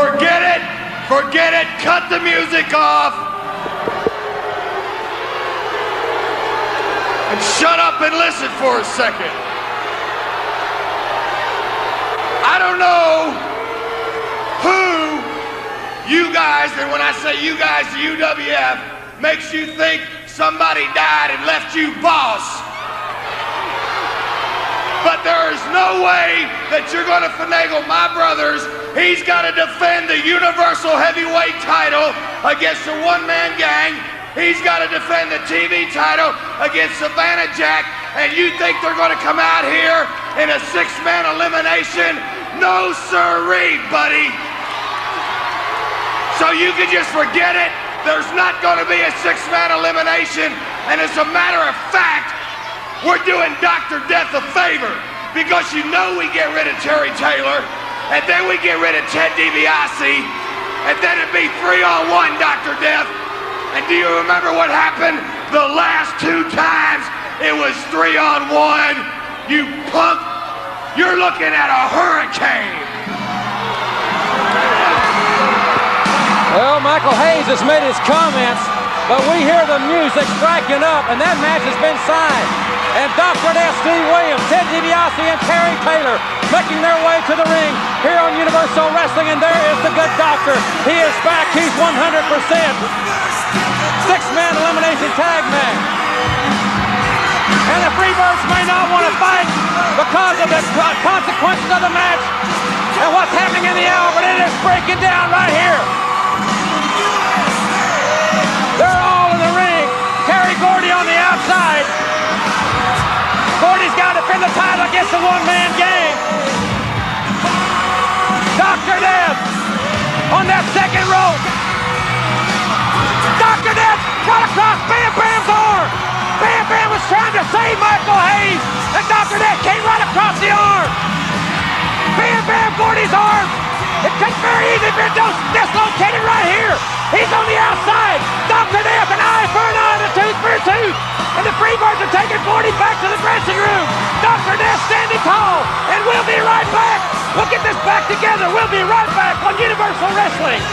Forget it. Forget it. Cut the music off. And shut up and listen for a second. I don't know who you guys, and when I say you guys, the UWF, makes you think somebody died and left you boss. But there is no way that you're going to finagle my brothers. He's got to defend the Universal Heavyweight title against the one-man gang. He's got to defend the TV title against Savannah Jack. And you think they're going to come out here in a six-man elimination? No sirree, buddy. So you can just forget it. There's not going to be a six-man elimination. And as a matter of fact, we're doing Dr. Death a favor, because you know we get rid of Terry Taylor, and then we get rid of Ted DiBiase, and then it'd be 3-on-1 Dr. Death. And do you remember what happened the last two times? It was 3-on-1. You punk, you're looking at a hurricane. Well, Michael Hayes has made his comments, but we hear the music striking up, and that match has been signed. And Dr. Death, Steve Williams, Ted DiBiase, and Terry Taylor making their way to the ring here on Universal Wrestling, and there is the good doctor. He is back. He's 100%. Six-man elimination tag match. And the Freebirds may not want to fight because of the consequences of the match and what's happening in the hour, but it is breaking down right here. They're all in the ring. Terry Gordy on the outside. Gordy's got to defend the title against the one-man gang. Dr. Death on that second rope. Dr. Death got across Bam Bam's arm. Bam Bam was trying to save Michael Hayes, and Dr. Death came right across the arm. Bam Bam Gordy's arm. It could very easily be dislocated right here. He's on the outside. Dr. Death, an eye for an eye and a tooth for a tooth. And the Freebirds are taking Gordy back to the dressing room. Dr. Death standing tall. And we'll be right back. We'll get this back together. We'll be right back on Universal Wrestling.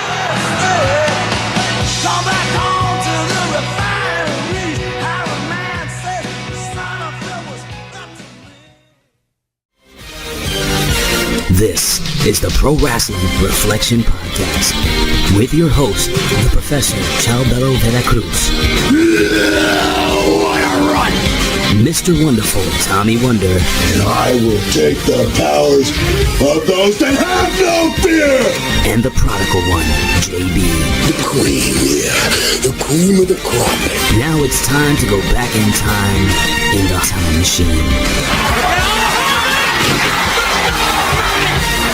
Come back home to the refinery. How a man said, son of Phil was up to me. This is the Pro Wrasslin Reflection Podcast with your host, the Professor Chalbello Veracruz. What a run! Mr. Wonderful Tommy Wonder. And I will take the powers of those that have no fear! And the prodigal one, JB. The queen, yeah. The cream of the crop. Now it's time to go back in time in the time machine.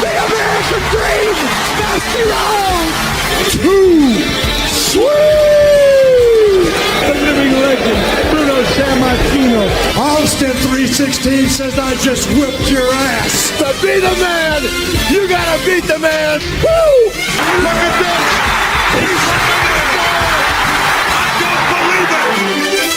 The American Dream! Dusty Rhodes! Too sweet! The living legend, Bruno Sammartino. Austin 316 says I just whipped your ass. To be the man, you gotta beat the man. Woo! Look at this. He's I don't believe it.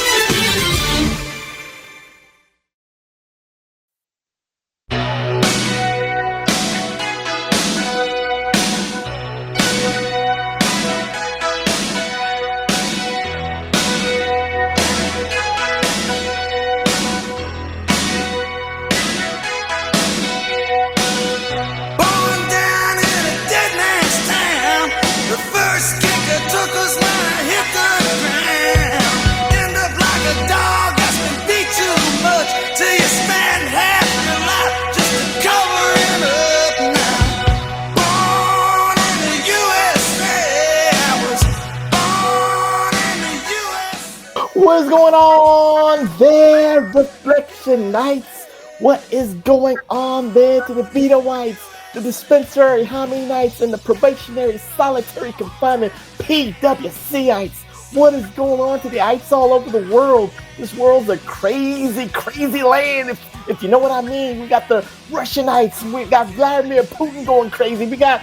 What's going on there, Reflection Knights? What is going on there to the Vita Whites, the dispensary Hami Knights, and the probationary solitary confinement PWCites? What is going on to the ites all over the world? This world's a crazy, crazy land, if you know what I mean. We got the Russianites, we got Vladimir Putin going crazy, we got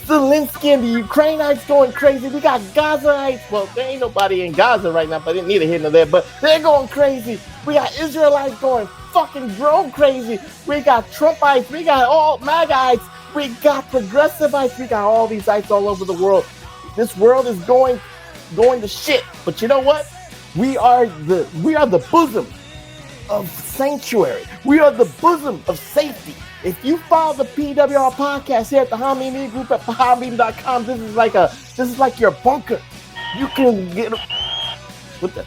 Zelensky and the Ukrainites going crazy. We got Gazaites. Well, there ain't nobody in Gaza right now, but they need a hit in there. But they're going crazy. We got Israelites going fucking drone crazy. We got Trumpites. We got all MAGAites. We got progressive ice. We got all these ice all over the world. This world is going to shit. But you know what? We are the bosom of sanctuary. We are the bosom of safety. If you follow the PWR podcast here at the Harmony Media Group at PWHustle.com, this is like your bunker. You can get.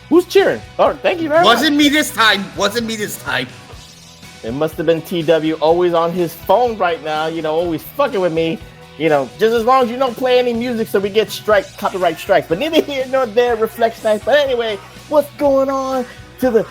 Who's cheering? Oh, thank you very much. Wasn't me this time. It must have been TW, always on his phone right now. Always fucking with me. Just as long as you don't play any music, so we get copyright strikes. But neither here nor there, Reflection Night. But anyway, what's going on to the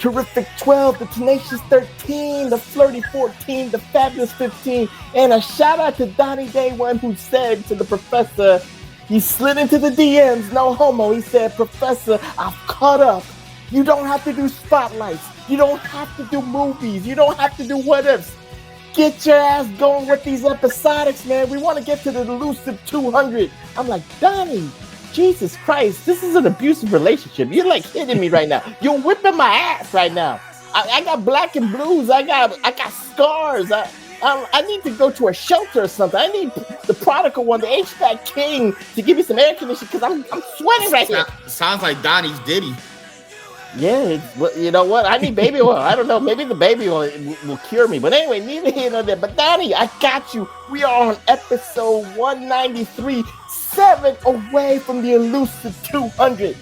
Terrific 12, the Tenacious 13, the Flirty 14, the Fabulous 15, and a shout out to Donny Day One, who said to the professor, he slid into the DMs, no homo. He said, "Professor, I've caught up. You don't have to do spotlights. You don't have to do movies. You don't have to do what ifs. Get your ass going with these episodics, man. We want to get to the elusive 200. I'm like, Donny, Jesus Christ, this is an abusive relationship. You're like hitting me right now. You're whipping my ass right now. I got black and blues. I got scars. I need to go to a shelter or something. I need the prodigal one, the HVAC king, to give me some air conditioning because I'm sweating right here. Sounds like Donnie's Diddy. Yeah, you know what? I need baby oil. I don't know. Maybe the baby oil will cure me. But anyway, neither here nor there. But Donny, I got you. We are on episode 193, 7 away from the elusive 200.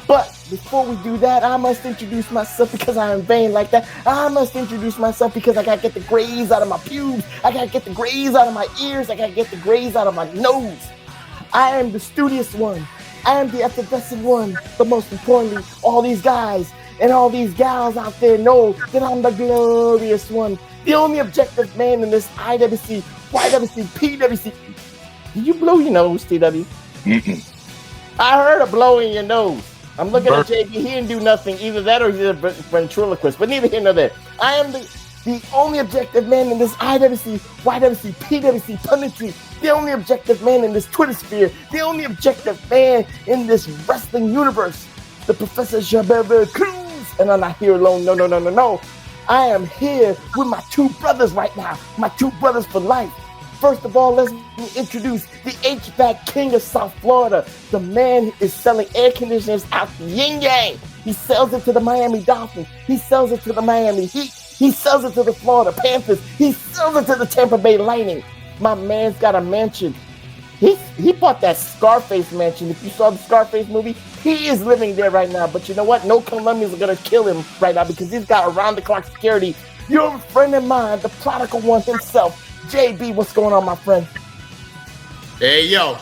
But before we do that, I must introduce myself because I am vain like that. I must introduce myself because I gotta get the grays out of my pubes. I gotta get the grays out of my ears. I gotta get the grays out of my nose. I am the studious one. I am the effervescent one, but most importantly, all these guys and all these gals out there know that I'm the glorious one, the only objective man in this IWC, YWC, PWC. Did you blow your nose, TW? I heard a blow in your nose. I'm looking at JB. He didn't do nothing. Either that or he's a ventriloquist, but neither here nor there. I am the only objective man in this IWC, YWC, PWC punditry, the only objective man in this Twitter sphere, the only objective man in this wrestling universe, the Professor Chabelle Cruz. And I'm not here alone. No. I am here with my two brothers right now, my two brothers for life. First of all, let's introduce the HVAC king of South Florida. The man is selling air conditioners out the yin yang. He sells it to the Miami Dolphins. He sells it to the Miami Heat. He sells it to the Florida Panthers. He sells it to the Tampa Bay Lightning. My man's got a mansion. He bought that Scarface mansion. If you saw the Scarface movie, he is living there right now. But you know what? No Colombians are going to kill him right now because he's got around-the-clock security. You're a friend of mine, the prodigal one himself. JB, what's going on, my friend? Hey, yo.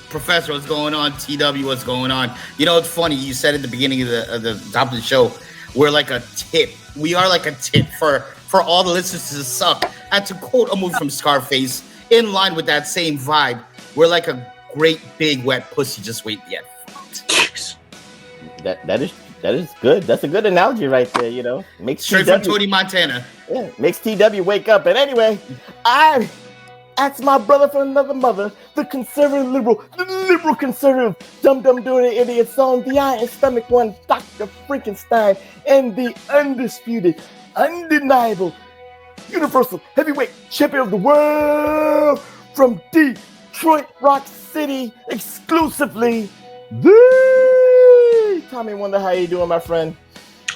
Professor, what's going on? TW, what's going on? You know, it's funny. You said at the beginning of the top of the show, we're like a tip. We are like a tip for all the listeners to suck. And to quote a movie from Scarface, in line with that same vibe, we're like a great big wet pussy just waiting to get fucked. Jeez. That is good. That's a good analogy right there, you know. Makes straight TW, from Tony Montana. Yeah, makes TW wake up. And anyway, that's my brother from another mother, the conservative liberal, the liberal conservative, dum-dum doing an idiot song, the iron stomach one, Dr. Frankenstein, and the undisputed, undeniable, universal heavyweight champion of the world from Detroit Rock City, exclusively, the Tommy Wonder. How you doing, my friend?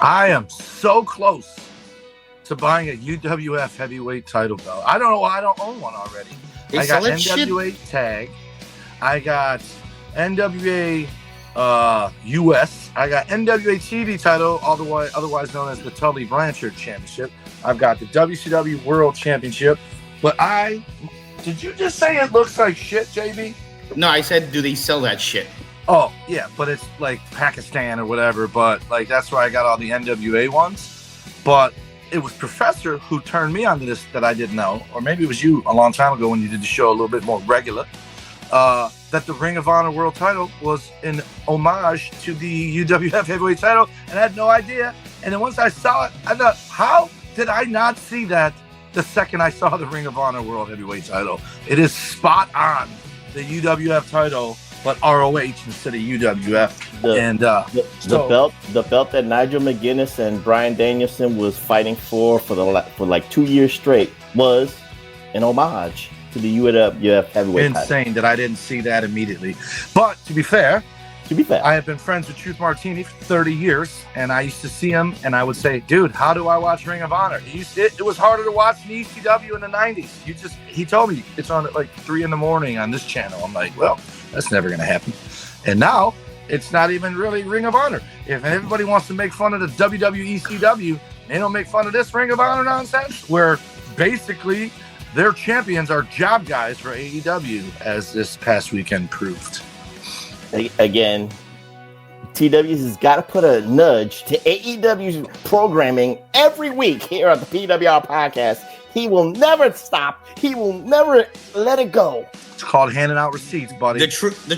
I am so close to buying a UWF heavyweight title belt. I don't know why I don't own one already. I got NWA tag. I got NWA US. I got NWA TV title, otherwise known as the Tully Blanchard Championship. I've got the WCW World Championship. But did you just say it looks like shit, JB? No, I said, do they sell that shit? Oh, yeah, but it's like Pakistan or whatever. But like that's where I got all the NWA ones. But it was Professor who turned me onto this that I didn't know, or maybe it was you a long time ago when you did the show a little bit more regular, that the Ring of Honor World title was an homage to the UWF heavyweight title, and I had no idea. And then once I saw it, I thought, how did I not see that the second I saw the Ring of Honor World heavyweight title? It is spot on the UWF title, but ROH instead of UWF. The belt that Nigel McGuinness and Bryan Danielson was fighting for like 2 years straight was an homage to the UWF heavyweight title. Insane that I didn't see that immediately. But to be fair, I have been friends with Truth Martini for 30 years, and I used to see him, and I would say, dude, how do I watch Ring of Honor? It was harder to watch than ECW in the 90s. He told me it's on at like 3 in the morning on this channel. I'm like, well, that's never going to happen. And now it's not even really Ring of Honor. If everybody wants to make fun of the WWECW, they don't make fun of this Ring of Honor nonsense, where basically their champions are job guys for AEW, as this past weekend proved. Again, TW's has got to put a nudge to AEW's programming every week here on the PWR podcast. He will never stop. He will never let it go. It's called handing out receipts, buddy. The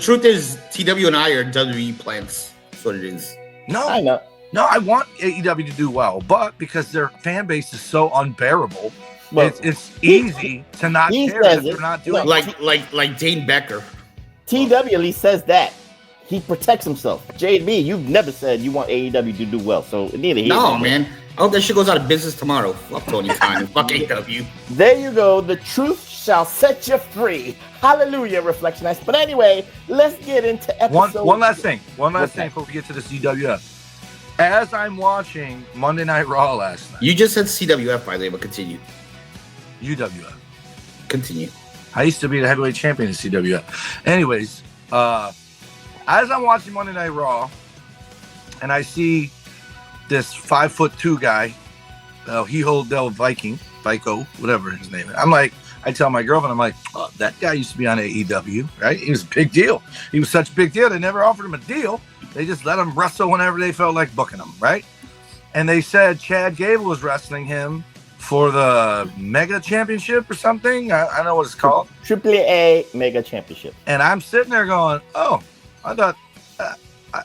truth is, TW and I are WWE plants. That's what it is. No, I know. No, I want AEW to do well, but because their fan base is so unbearable, well, it's easy to not care if they're not doing like Dane Becker. TW at least says that. He protects himself. JB, you've never said you want AEW to do well, so neither he. No, man. I hope that shit goes out of business tomorrow. Fuck Tony Khan and fuck AEW. There you go. The truth shall set you free. Hallelujah, Reflectionites. But anyway, let's get into episode. One last thing before we get to this UWF. As I'm watching Monday Night Raw last night. You just said CWF, by the way, but continue. UWF. Continue. I used to be the heavyweight champion in CWF. Anyways, as I'm watching Monday Night Raw, and I see this 5'2" guy, Vico, whatever his name is. I tell my girlfriend, I'm like, oh, that guy used to be on AEW, right? He was a big deal. He was such a big deal. They never offered him a deal. They just let him wrestle whenever they felt like booking him, right? And they said Chad Gable was wrestling him for the Mega Championship or something. I don't know what it's called. AAA Mega Championship. And I'm sitting there going, oh, I thought,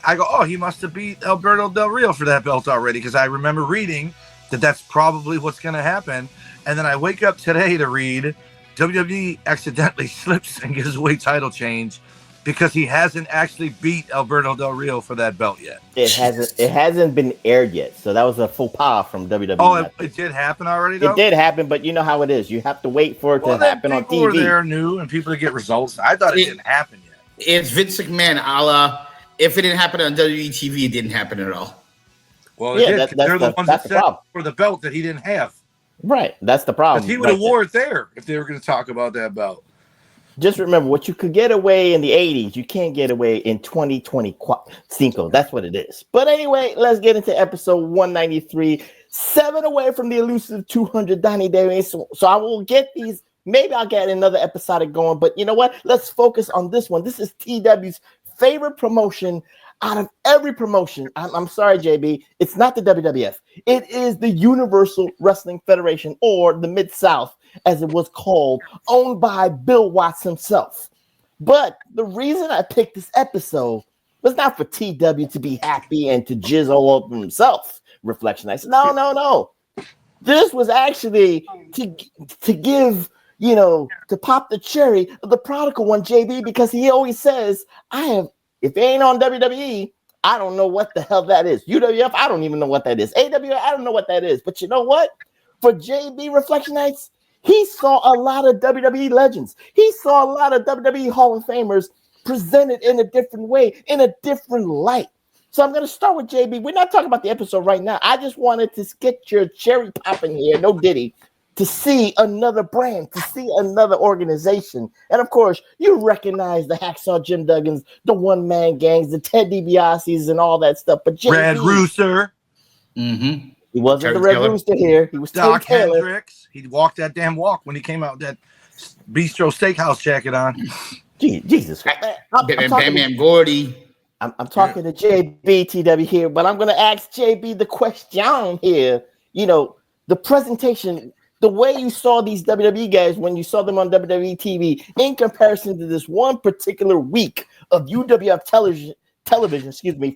I go, oh, he must have beat Alberto Del Rio for that belt already, because I remember reading that that's probably what's going to happen. And then I wake up today to read WWE accidentally slips and gives away title change because he hasn't actually beat Alberto Del Rio for that belt yet. It hasn't been aired yet, so that was a faux pas from WWE. Oh, it did happen already, though? It did happen, but you know how it is. You have to wait for it to happen on TV. People are there new and people to get results. I thought it didn't happen yet. It's Vince McMahon, if it didn't happen on WWE TV, it didn't happen at all. Well, they're the ones that said for the belt that he didn't have. Right, that's the problem. Because he would have wore it there if they were going to talk about that belt. Just remember, what you could get away in the 80s, you can't get away in 2025. That's what it is. But anyway, let's get into episode 193. 7 away from the elusive 200 Donny Davis. So I will get these. Maybe I'll get another episodic going. But you know what? Let's focus on this one. This is TW's favorite promotion out of every promotion. I'm sorry, JB. It's not the WWF. It is the Universal Wrestling Federation, or the Mid-South, as it was called, owned by Bill Watts himself. But the reason I picked this episode was not for TW to be happy and to jizz all over himself. Reflection. I said, no. This was actually to give, to pop the cherry of the prodigal one, JB, because he always says, if it ain't on WWE, I don't know what the hell that is. UWF, I don't even know what that is. AWF, I don't know what that is. But you know what? For JB Reflectionites, he saw a lot of WWE legends. He saw a lot of WWE Hall of Famers presented in a different way, in a different light. So I'm going to start with JB. We're not talking about the episode right now. I just wanted to get your cherry popping here, no diddy, to see another brand, to see another organization. And of course, you recognize the Hacksaw Jim Duggins, the one-man gangs, the Ted DiBiase's and all that stuff. But JB, Red Rooster. Mm-hmm. He wasn't the Red Rooster here. He was Doc Hendricks. He walked that damn walk when he came out with that Bistro Steakhouse jacket on. Jesus Christ. Batman Gordy. I'm talking to JB TW here, but I'm going to ask JB the question here. The presentation, the way you saw these WWE guys when you saw them on WWE TV in comparison to this one particular week of UWF television,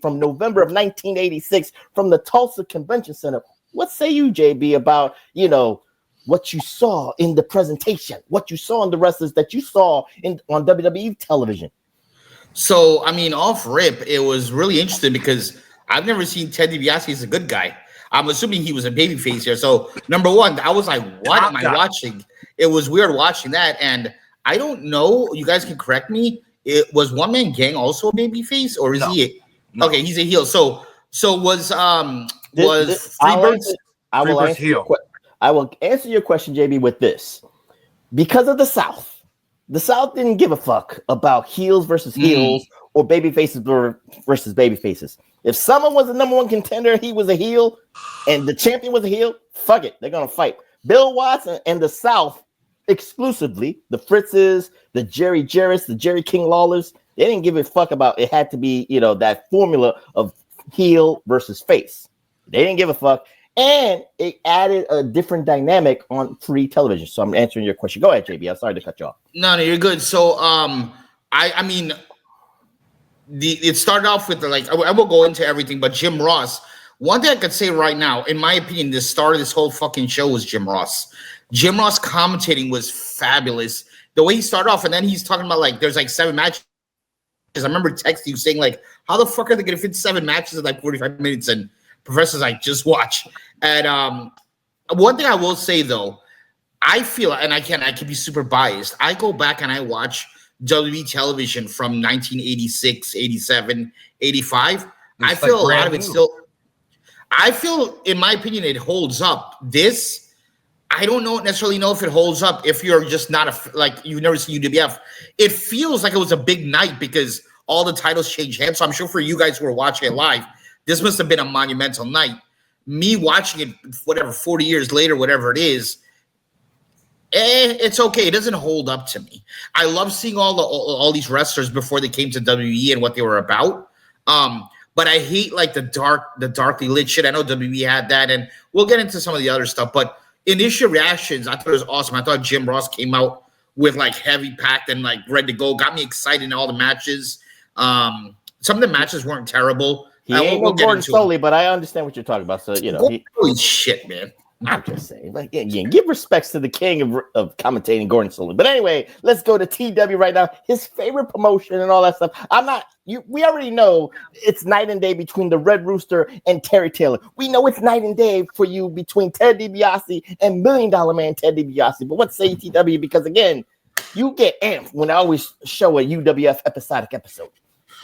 from November of 1986 from the Tulsa Convention Center. What say you, JB, about, what you saw in the presentation, what you saw in the wrestlers that you saw on WWE television? So, off rip, it was really interesting because I've never seen Ted DiBiase as a good guy. I'm assuming he was a babyface here. So, number one, I was like, what am I watching? It was weird watching that. And I don't know. You guys can correct me. It was One Man Gang also a babyface, or is he? No. Okay, he's a heel. So was Freebirds? I will answer your question, JB, with this. Because of the South didn't give a fuck about heels versus heels or baby faces versus baby faces. If someone was the number one contender, he was a heel, and the champion was a heel, fuck it, they're gonna fight. Bill Watts and the South exclusively, the Fritzes, the Jerry Jarrett's, the Jerry King Lawlers, they didn't give a fuck about it. Had to be, that formula of heel versus face. They didn't give a fuck. And it added a different dynamic on free television. So I'm answering your question. Go ahead, JB. I'm sorry to cut you off. No, you're good. So I mean it started off with I will go into everything, but Jim Ross. One thing I could say right now, in my opinion, the start of this whole fucking show was Jim Ross. Jim Ross commentating was fabulous. The way he started off, and then he's talking about there's 7 matches. I remember texting you saying how the fuck are they gonna fit 7 matches in 45 minutes? And Professor's just watch. And one thing I will say though, I feel, and I can be super biased. I go back and I watch WWE television from 1986, 87, 85. I feel a lot of it still. I feel, in my opinion, it holds up. This, I don't necessarily know if it holds up if you're just not you've never seen UWF. It feels like it was a big night because all the titles changed hands. So I'm sure for you guys who are watching it live, this must have been a monumental night. Me watching it, 40 years later, whatever it is, it's okay. It doesn't hold up to me. I love seeing all these wrestlers before they came to WWE and what they were about. But I hate the darkly lit shit. I know WWE had that, and we'll get into some of the other stuff. But initial reactions, I thought it was awesome. I thought Jim Ross came out with heavy packed and ready to go. Got me excited in all the matches. Some of the matches weren't terrible. He ain't no Gordon Soley, but I understand what you're talking about. So holy shit, man. I'm just saying, again, give respects to the king of commentating, Gordon Soley. But anyway, let's go to TW right now. His favorite promotion and all that stuff. We already know it's night and day between the Red Rooster and Terry Taylor. We know it's night and day for you between Ted DiBiase and $1 Million Man Ted DiBiase. But what say TW? Because again, you get amped when I always show a UWF episodic episode.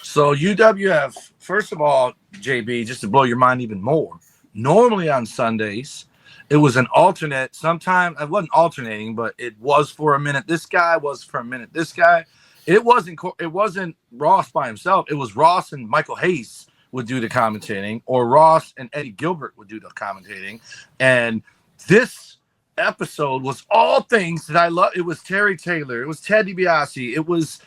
So UWF, first of all, JB, just to blow your mind even more, normally on Sundays, it was an alternate. Sometimes it wasn't alternating, but it was for a minute. This guy was for a minute. This guy. It wasn't Ross by himself. It was Ross and Michael Hayes would do the commentating, or Ross and Eddie Gilbert would do the commentating. And this episode was all things that I love. It was Terry Taylor. It was Ted DiBiase. It was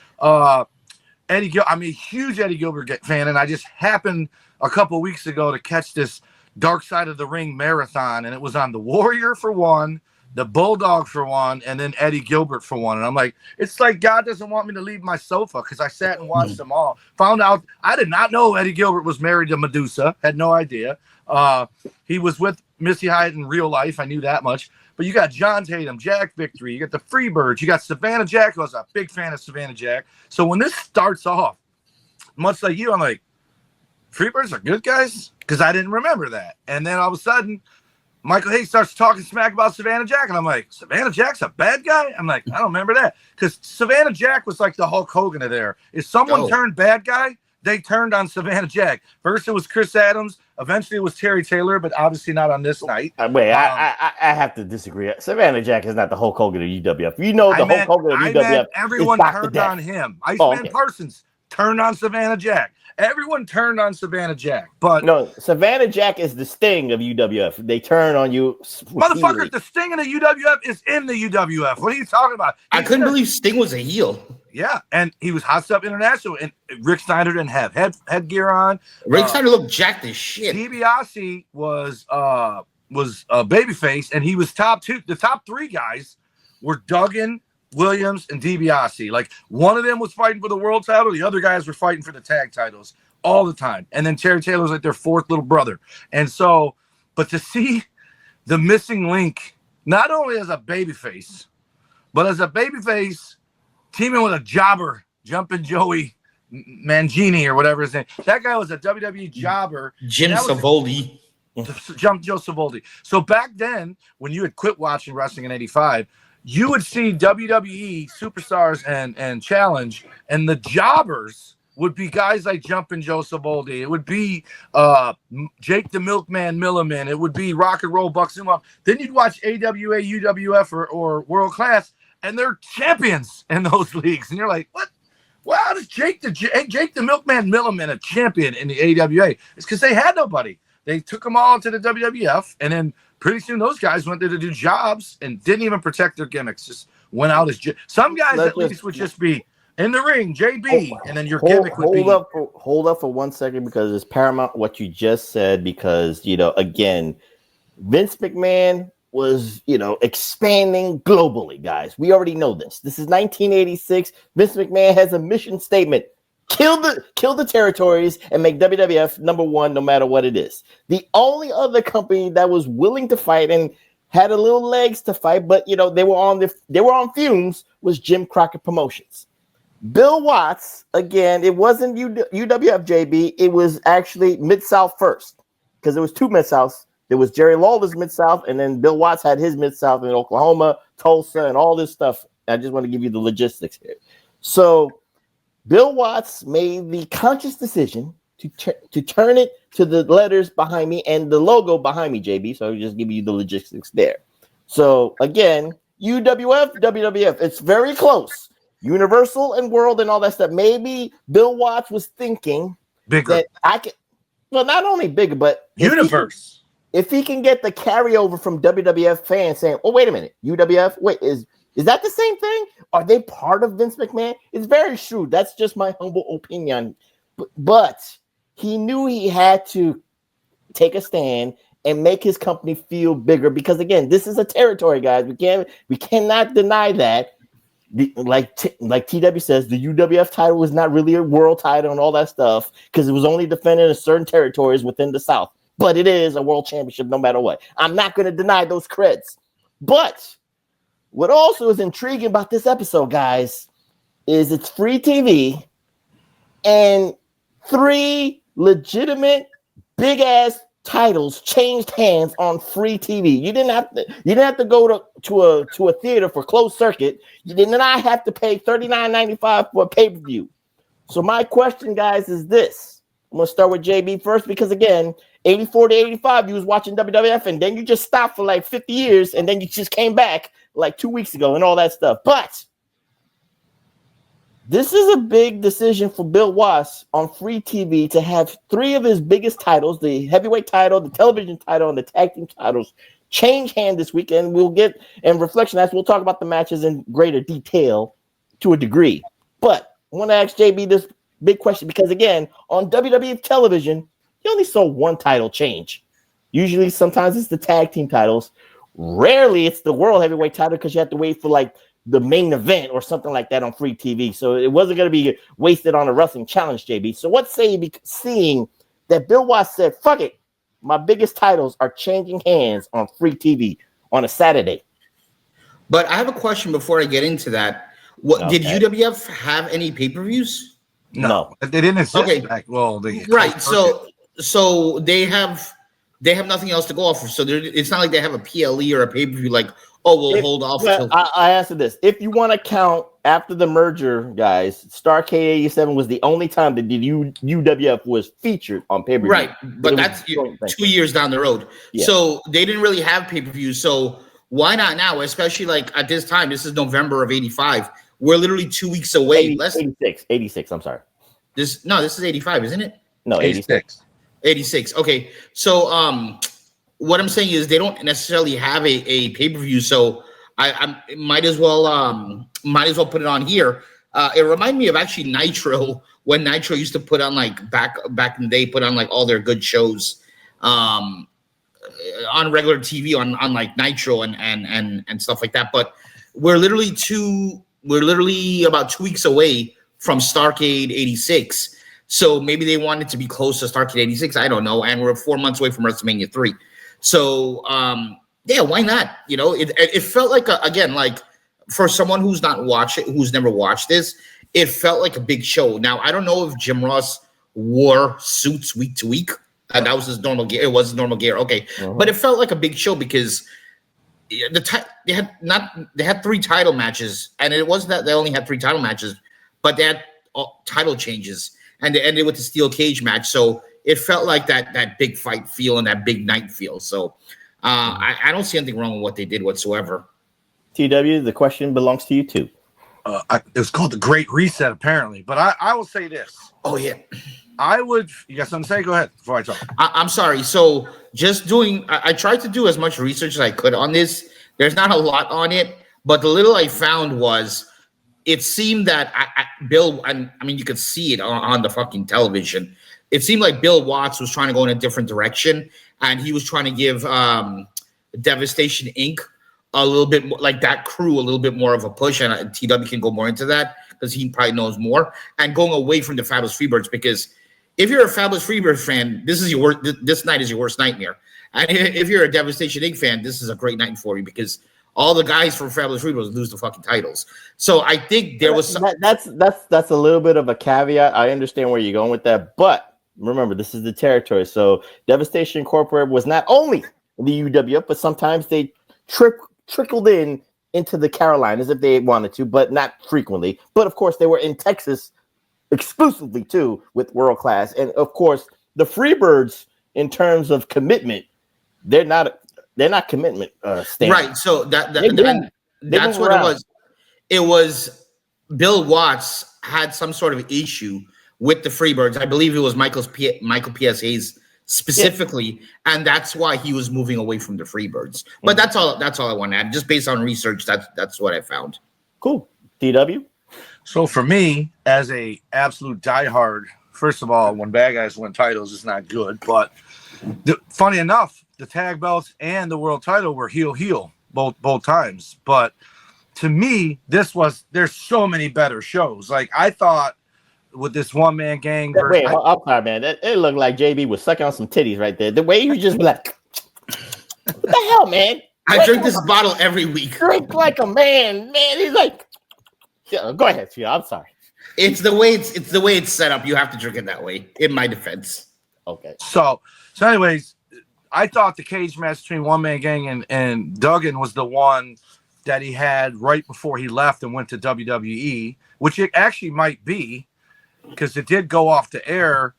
Eddie Gilbert. I'm a huge Eddie Gilbert fan, and I just happened a couple of weeks ago to catch this Dark Side of the Ring marathon, and it was on the Warrior for one, the Bulldog for one, and then Eddie Gilbert for one. And I'm like, it's like God doesn't want me to leave my sofa, because I sat and watched them all. Found out, I did not know Eddie Gilbert was married to Medusa. Had no idea. He was with Missy Hyatt in real life. I knew that much. But you got John Tatum, Jack Victory. You got the Freebirds. You got Savannah Jack. I was a big fan of Savannah Jack. So when this starts off, much like you, I'm like, Freebirds are good guys? Because I didn't remember that. And then all of a sudden, Michael Hayes starts talking smack about Savannah Jack. And I'm like, Savannah Jack's a bad guy? I'm like, I don't remember that. Because Savannah Jack was like the Hulk Hogan of there. If someone turned bad guy, they turned on Savannah Jack. First it was Chris Adams. Eventually it was Terry Taylor, but obviously not on this night. Wait, I have to disagree. Savannah Jack is not the Hulk Hogan of UWF. You know the Hulk Hogan of UWF. Everyone turned on him. Iceman Parsons turned on Savannah Jack. Everyone turned on Savannah Jack, but no, Savannah Jack is the Sting of UWF. They turn on you, motherfucker. The Sting in the UWF is in the UWF. What are you talking about? I couldn't believe Sting was a heel. Yeah, and he was Hot Stuff International, and Rick Steiner didn't have headgear on. Rick Steiner looked jacked as shit. DiBiase was a babyface, and he was top two. The top three guys were Duggan, Williams, and DiBiase. Like, one of them was fighting for the world title, the other guys were fighting for the tag titles all the time. And then Terry Taylor was like their fourth little brother. And so, but to see the missing link, not only as a babyface, but as a babyface teaming with a jobber, Jumpin' Joey Mangini or whatever his name. That guy was a WWE jobber. Jim Savoldi. Joe Savoldi. So back then, when you had quit watching wrestling in '85, you would see WWE superstars and challenge, and the jobbers would be guys like Jumpin' Joe Saboldi. It would be Jake the Milkman Milliman. It would be Rock and Roll Buck Zumhofe. Then you'd watch AWA, UWF, or World Class, and they're champions in those leagues. And you're like, what? Well, how does Jake the Milkman Milliman a champion in the AWA? It's because they had nobody. They took them all to the WWF, and then pretty soon those guys went there to do jobs and didn't even protect their gimmicks. Just went out as some guys at least would just be in the ring, JB, and then your gimmick would be. Hold up for 1 second, because it's paramount what you just said, because, again, Vince McMahon was, expanding globally, guys. We already know this. This is 1986. Vince McMahon has a mission statement. Kill the territories and make WWF number one no matter what it is. The only other company that was willing to fight and had a little legs to fight, but they were on fumes, was Jim Crockett Promotions. Bill Watts, again, it wasn't UWF, JB. It was actually Mid-South first, because there was two Mid-Souths. There was Jerry Lawler's Mid-South, and then Bill Watts had his Mid-South in Oklahoma, Tulsa, and all this stuff. I just want to give you the logistics here. So Bill Watts made the conscious decision to turn it to the letters behind me and the logo behind me, JB. So I'll just give you the logistics there. So again, UWF, WWF, it's very close. Universal and World and all that stuff. Maybe Bill Watts was thinking bigger. That I can, well, not only bigger, but universe. If he can get the carryover from WWF fans saying, "Oh, wait a minute, UWF, wait, is that the same thing? Are they part of Vince McMahon?" It's very shrewd. That's just my humble opinion. But he knew he had to take a stand and make his company feel bigger, because again, this is a territory, guys. We cannot deny that. Like TW says, the UWF title was not really a world title and all that stuff, because it was only defended in certain territories within the South. But it is a world championship no matter what. I'm not going to deny those creds. But what also is intriguing about this episode, guys, is it's free TV and 3 legitimate big ass titles changed hands on free TV. You didn't have to go to a theater for closed circuit. You did not have to pay $39.95 for a pay-per-view. So my question, guys, is this. I'm going to start with JB first, because again, 84 to 85, you was watching WWF, and then you just stopped for like 50 years, and then you just came back like 2 weeks ago and all that stuff. But this is a big decision for Bill Watts on free TV to have 3 of his biggest titles, the heavyweight title, the television title, and the tag team titles, change hand this weekend. We'll get in reflection as we'll talk about the matches in greater detail to a degree. But I want to ask JB this big question, because again, on WWE television, you only saw 1 title change. Usually, sometimes it's the tag team titles. Rarely it's the world heavyweight title, because you have to wait for like the main event or something like that on free TV. So it wasn't going to be wasted on a wrestling challenge, JB. So what say you seeing that Bill Watts said, fuck it, my biggest titles are changing hands on free TV on a Saturday? But I have a question before I get into that. Did UWF have any pay-per-views? No. They didn't exist. Okay. Right. So they have nothing else to go off of. So it's not like they have a PLE or a pay-per-view like, we'll hold off. I answered this. If you want to count after the merger, guys, Starrcade 87 was the only time that the UWF was featured on pay-per-view. Right, but that's 2 years down the road. Yeah. So they didn't really have pay-per-views. So why not now? Especially like at this time, this is November of 85. We're literally 2 weeks away. 86. I'm sorry. This is 85, isn't it? No, 86. 86. Okay. So what I'm saying is they don't necessarily have a pay-per-view, so I might as well put it on here. It reminded me of actually Nitro, when Nitro used to put on like back in the day, put on like all their good shows on regular TV on like Nitro and stuff like that. But we're literally about 2 weeks away from Starrcade 86. So maybe they wanted to be close to Starrcade 86. I don't know. And we're 4 months away from WrestleMania 3. So, why not? It felt like, again, like for someone who's never watched this, it felt like a big show. Now, I don't know if Jim Ross wore suits week to week. That was his normal gear. It was his normal gear. Okay. Uh-huh. But it felt like a big show because they had 3 title matches, and it wasn't that they only had 3 title matches, but they had title changes, and they ended with the steel cage match. So it felt like that big fight feel and that big night feel. So I don't see anything wrong with what they did whatsoever. TW, the question belongs to you too. It was called the Great Reset, apparently. But I will say this. Oh, yeah. You got something to say? Go ahead before I talk. I'm sorry. So I tried to do as much research as I could on this. There's not a lot on it, but the little I found was it seemed that Bill, and I mean, you could see it on the fucking television. It seemed like Bill Watts was trying to go in a different direction, and he was trying to give Devastation Inc. a little bit more, like that crew, a little bit more of a push, and TW can go more into that because he probably knows more, and going away from the Fabulous Freebirds, because if you're a Fabulous Freebirds fan, this night is your worst nightmare. And if you're a Devastation Inc. fan, this is a great night for you because all the guys from Fabulous Freebirds lose the fucking titles. So I think there was that's a little bit of a caveat. I understand where you're going with that, but remember, this is the territory. So Devastation Incorporated was not only the UWF, but sometimes they trickled into the Carolinas if they wanted to, but not frequently. But of course, they were in Texas exclusively too with World Class, and of course, the Freebirds in terms of commitment, they're not commitment standard. Right. So that's what it was. It was Bill Watts had some sort of issue with the Freebirds. I believe it was Michael P.S. Hayes specifically, and that's why he was moving away from the Freebirds. But that's all I want to add. Just based on research, that's what I found. Cool. DW? So for me, as a absolute diehard, first of all, when bad guys win titles, it's not good. But funny enough, the tag belts and the world title were heel both times. But to me, there's so many better shows. Like I thought with this one man gang. Wait, I'm sorry, man. It looked like JB was sucking on some titties right there. The way you just be like, what the hell, man? I drink this bottle every week. Drink like a man. He's like, go ahead, Phil. I'm sorry. It's the way it's set up. You have to drink it that way. In my defense. Okay. So anyways, I thought the cage match between One Man Gang and Duggan was the one that he had right before he left and went to WWE, which it actually might be because it did go off the air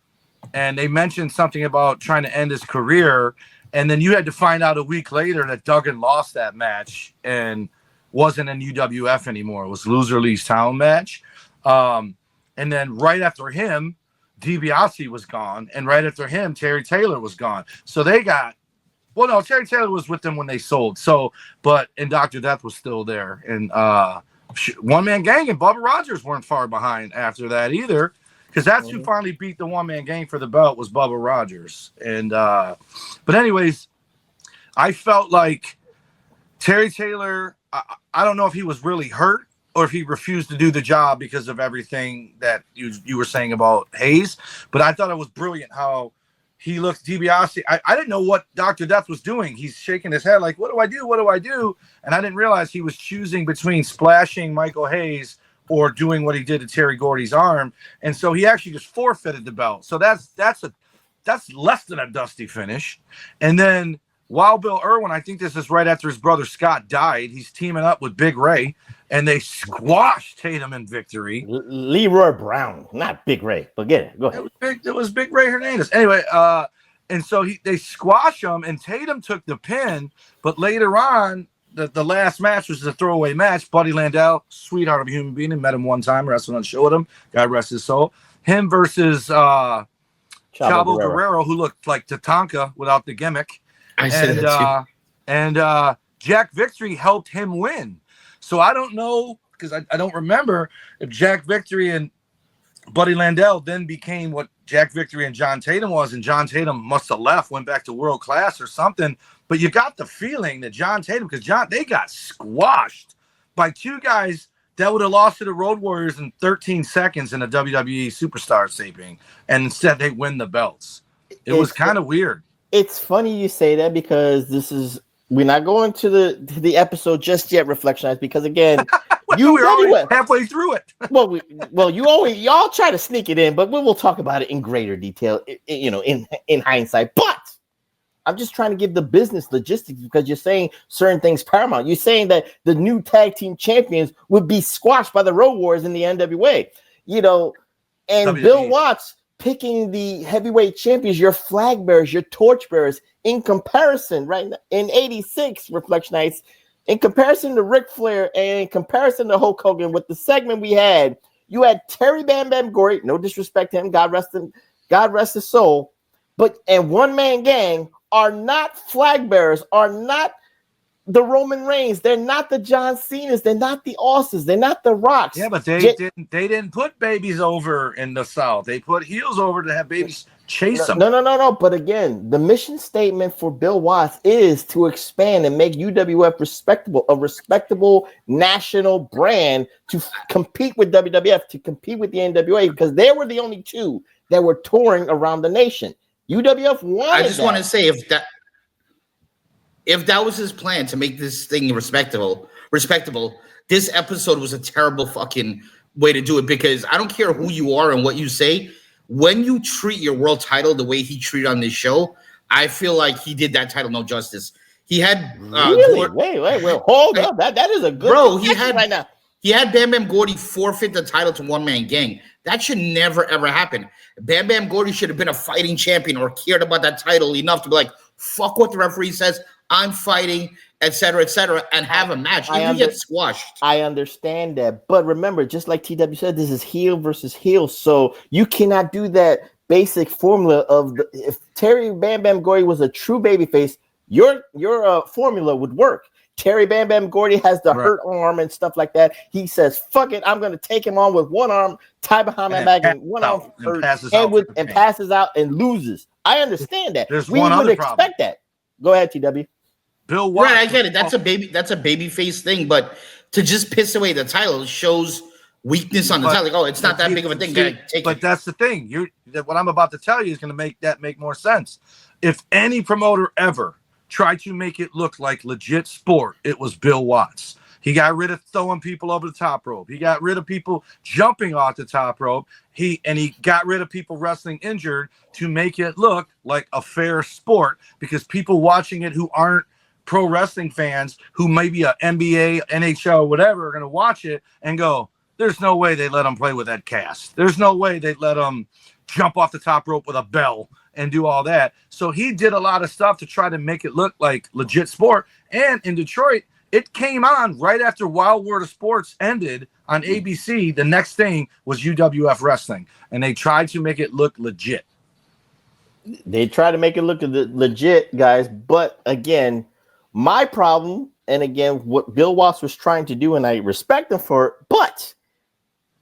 and they mentioned something about trying to end his career. And then you had to find out a week later that Duggan lost that match and wasn't in UWF anymore. It was Loser Leaves Town match. And then right after him, DiBiase was gone. And right after him, Terry Taylor was gone. So they got, well, no, Terry Taylor was with them when they sold. And Dr. Death was still there. And One Man Gang and Bubba Rogers weren't far behind after that either. Because that's who finally beat the One Man Gang for the belt was Bubba Rogers. And but anyways, I felt like Terry Taylor, I don't know if he was really hurt or if he refused to do the job because of everything that you were saying about Hayes. But I thought it was brilliant how he looked DiBiase. I didn't know what Dr. Death was doing. He's shaking his head like, what do I do? What do I do? And I didn't realize he was choosing between splashing Michael Hayes or doing what he did to Terry Gordy's arm. And so he actually just forfeited the belt. So that's less than a dusty finish. And then Wild Bill Irwin, I think this is right after his brother Scott died. He's teaming up with Big Ray, and they squashed Tatum in victory. Leroy Brown, not Big Ray, but get it. Go ahead. It was Big Ray Hernandez. Anyway, and so they squash him, and Tatum took the pin. But later on, the last match was a throwaway match. Buddy Landau, sweetheart of a human being, met him one time, wrestled on the show with him. God rest his soul. Him versus Chavo Guerrero, who looked like Tatanka without the gimmick. I said that too. And Jack Victory helped him win. So I don't know, because I don't remember if Jack Victory and Buddy Landau then became what Jack Victory and John Tatum was, and John Tatum must have left, went back to World Class or something. But you got the feeling that John Tatum, because they got squashed by two guys that would have lost to the Road Warriors in 13 seconds in a WWE Superstar taping, and instead they win the belts. It was kind of weird. It's funny you say that because we're not going to the episode just yet, Reflection, because again, we're already halfway through it. y'all try to sneak it in, but we will talk about it in greater detail, in hindsight. But I'm just trying to give the business logistics because you're saying certain things paramount. You're saying that the new tag team champions would be squashed by the Road Warriors in the NWA, and WWE. Bill Watts picking the heavyweight champions, your flag bearers, your torch bearers, in comparison, right in 86 Reflection Nights, in comparison to Ric Flair and in comparison to Hulk Hogan with the segment we had, you had Terry Bam Bam Gordy, no disrespect to him, God rest his soul, and One Man Gang are not flag bearers, are not the Roman Reigns, they're not the John Cena's, they're not the Austins, they're not the Rocks. Yeah, but they didn't put babies over in the South. They put heels over to have babies chase them. No. But again, the mission statement for Bill Watts is to expand and make UWF a respectable national brand to compete with WWF, to compete with the NWA, because they were the only two that were touring around the nation. UWF wanted I just want to say if that was his plan to make this thing respectable, this episode was a terrible fucking way to do it, because I don't care who you are and what you say. When you treat your world title the way he treated on this show, I feel like he did that title no justice. He had really? Wait, hold up. That is a good right now. He had Bam Bam Gordy forfeit the title to One Man Gang. That should never ever happen. Bam Bam Gordy should have been a fighting champion or cared about that title enough to be like, fuck what the referee says, I'm fighting, etc., and have a match. You get squashed. I understand that. But remember, just like TW said, this is heel versus heel. So you cannot do that basic formula of if Terry Bam Bam Gordy was a true babyface, your formula would work. Terry Bam Bam Gordy has the hurt arm and stuff like that. He says, fuck it, I'm going to take him on with one arm, tie behind my back, and one arm hurt, and passes out and loses. I understand that. We would expect that. Go ahead, TW. Bill Watts. Right, I get it. That's a baby face thing, but to just piss away the title shows weakness on the title. Like, it's not that big of a thing. But that's the thing. What I'm about to tell you is going to make more sense. If any promoter ever tried to make it look like legit sport, it was Bill Watts. He got rid of throwing people over the top rope. He got rid of people jumping off the top rope. He got rid of people wrestling injured to make it look like a fair sport, because people watching it who aren't pro wrestling fans, who maybe a NBA, NHL, whatever, are going to watch it and go, there's no way they let him play with that cast. There's no way they let him jump off the top rope with a bell and do all that. So he did a lot of stuff to try to make it look like legit sport. And in Detroit, it came on right after Wild World of Sports ended on ABC. The next thing was UWF Wrestling, and they tried to make it look legit. They try to make it look legit, guys. But again, my problem, and again, what Bill Watts was trying to do, and I respect him for it, but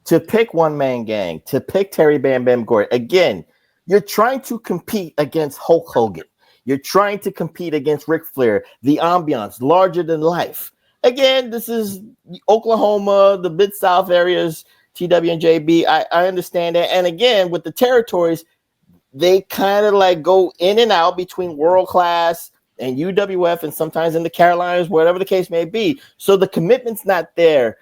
to pick One Man Gang, to pick Terry Bam Bam Gordy, again, you're trying to compete against Hulk Hogan. You're trying to compete against Ric Flair, the ambiance, larger than life. Again, this is Oklahoma, the Mid-South areas, TW and JB. I understand that. And again, with the territories, they kind of like go in and out between world class and UWF and sometimes in the Carolinas, whatever the case may be. So the commitment's not there,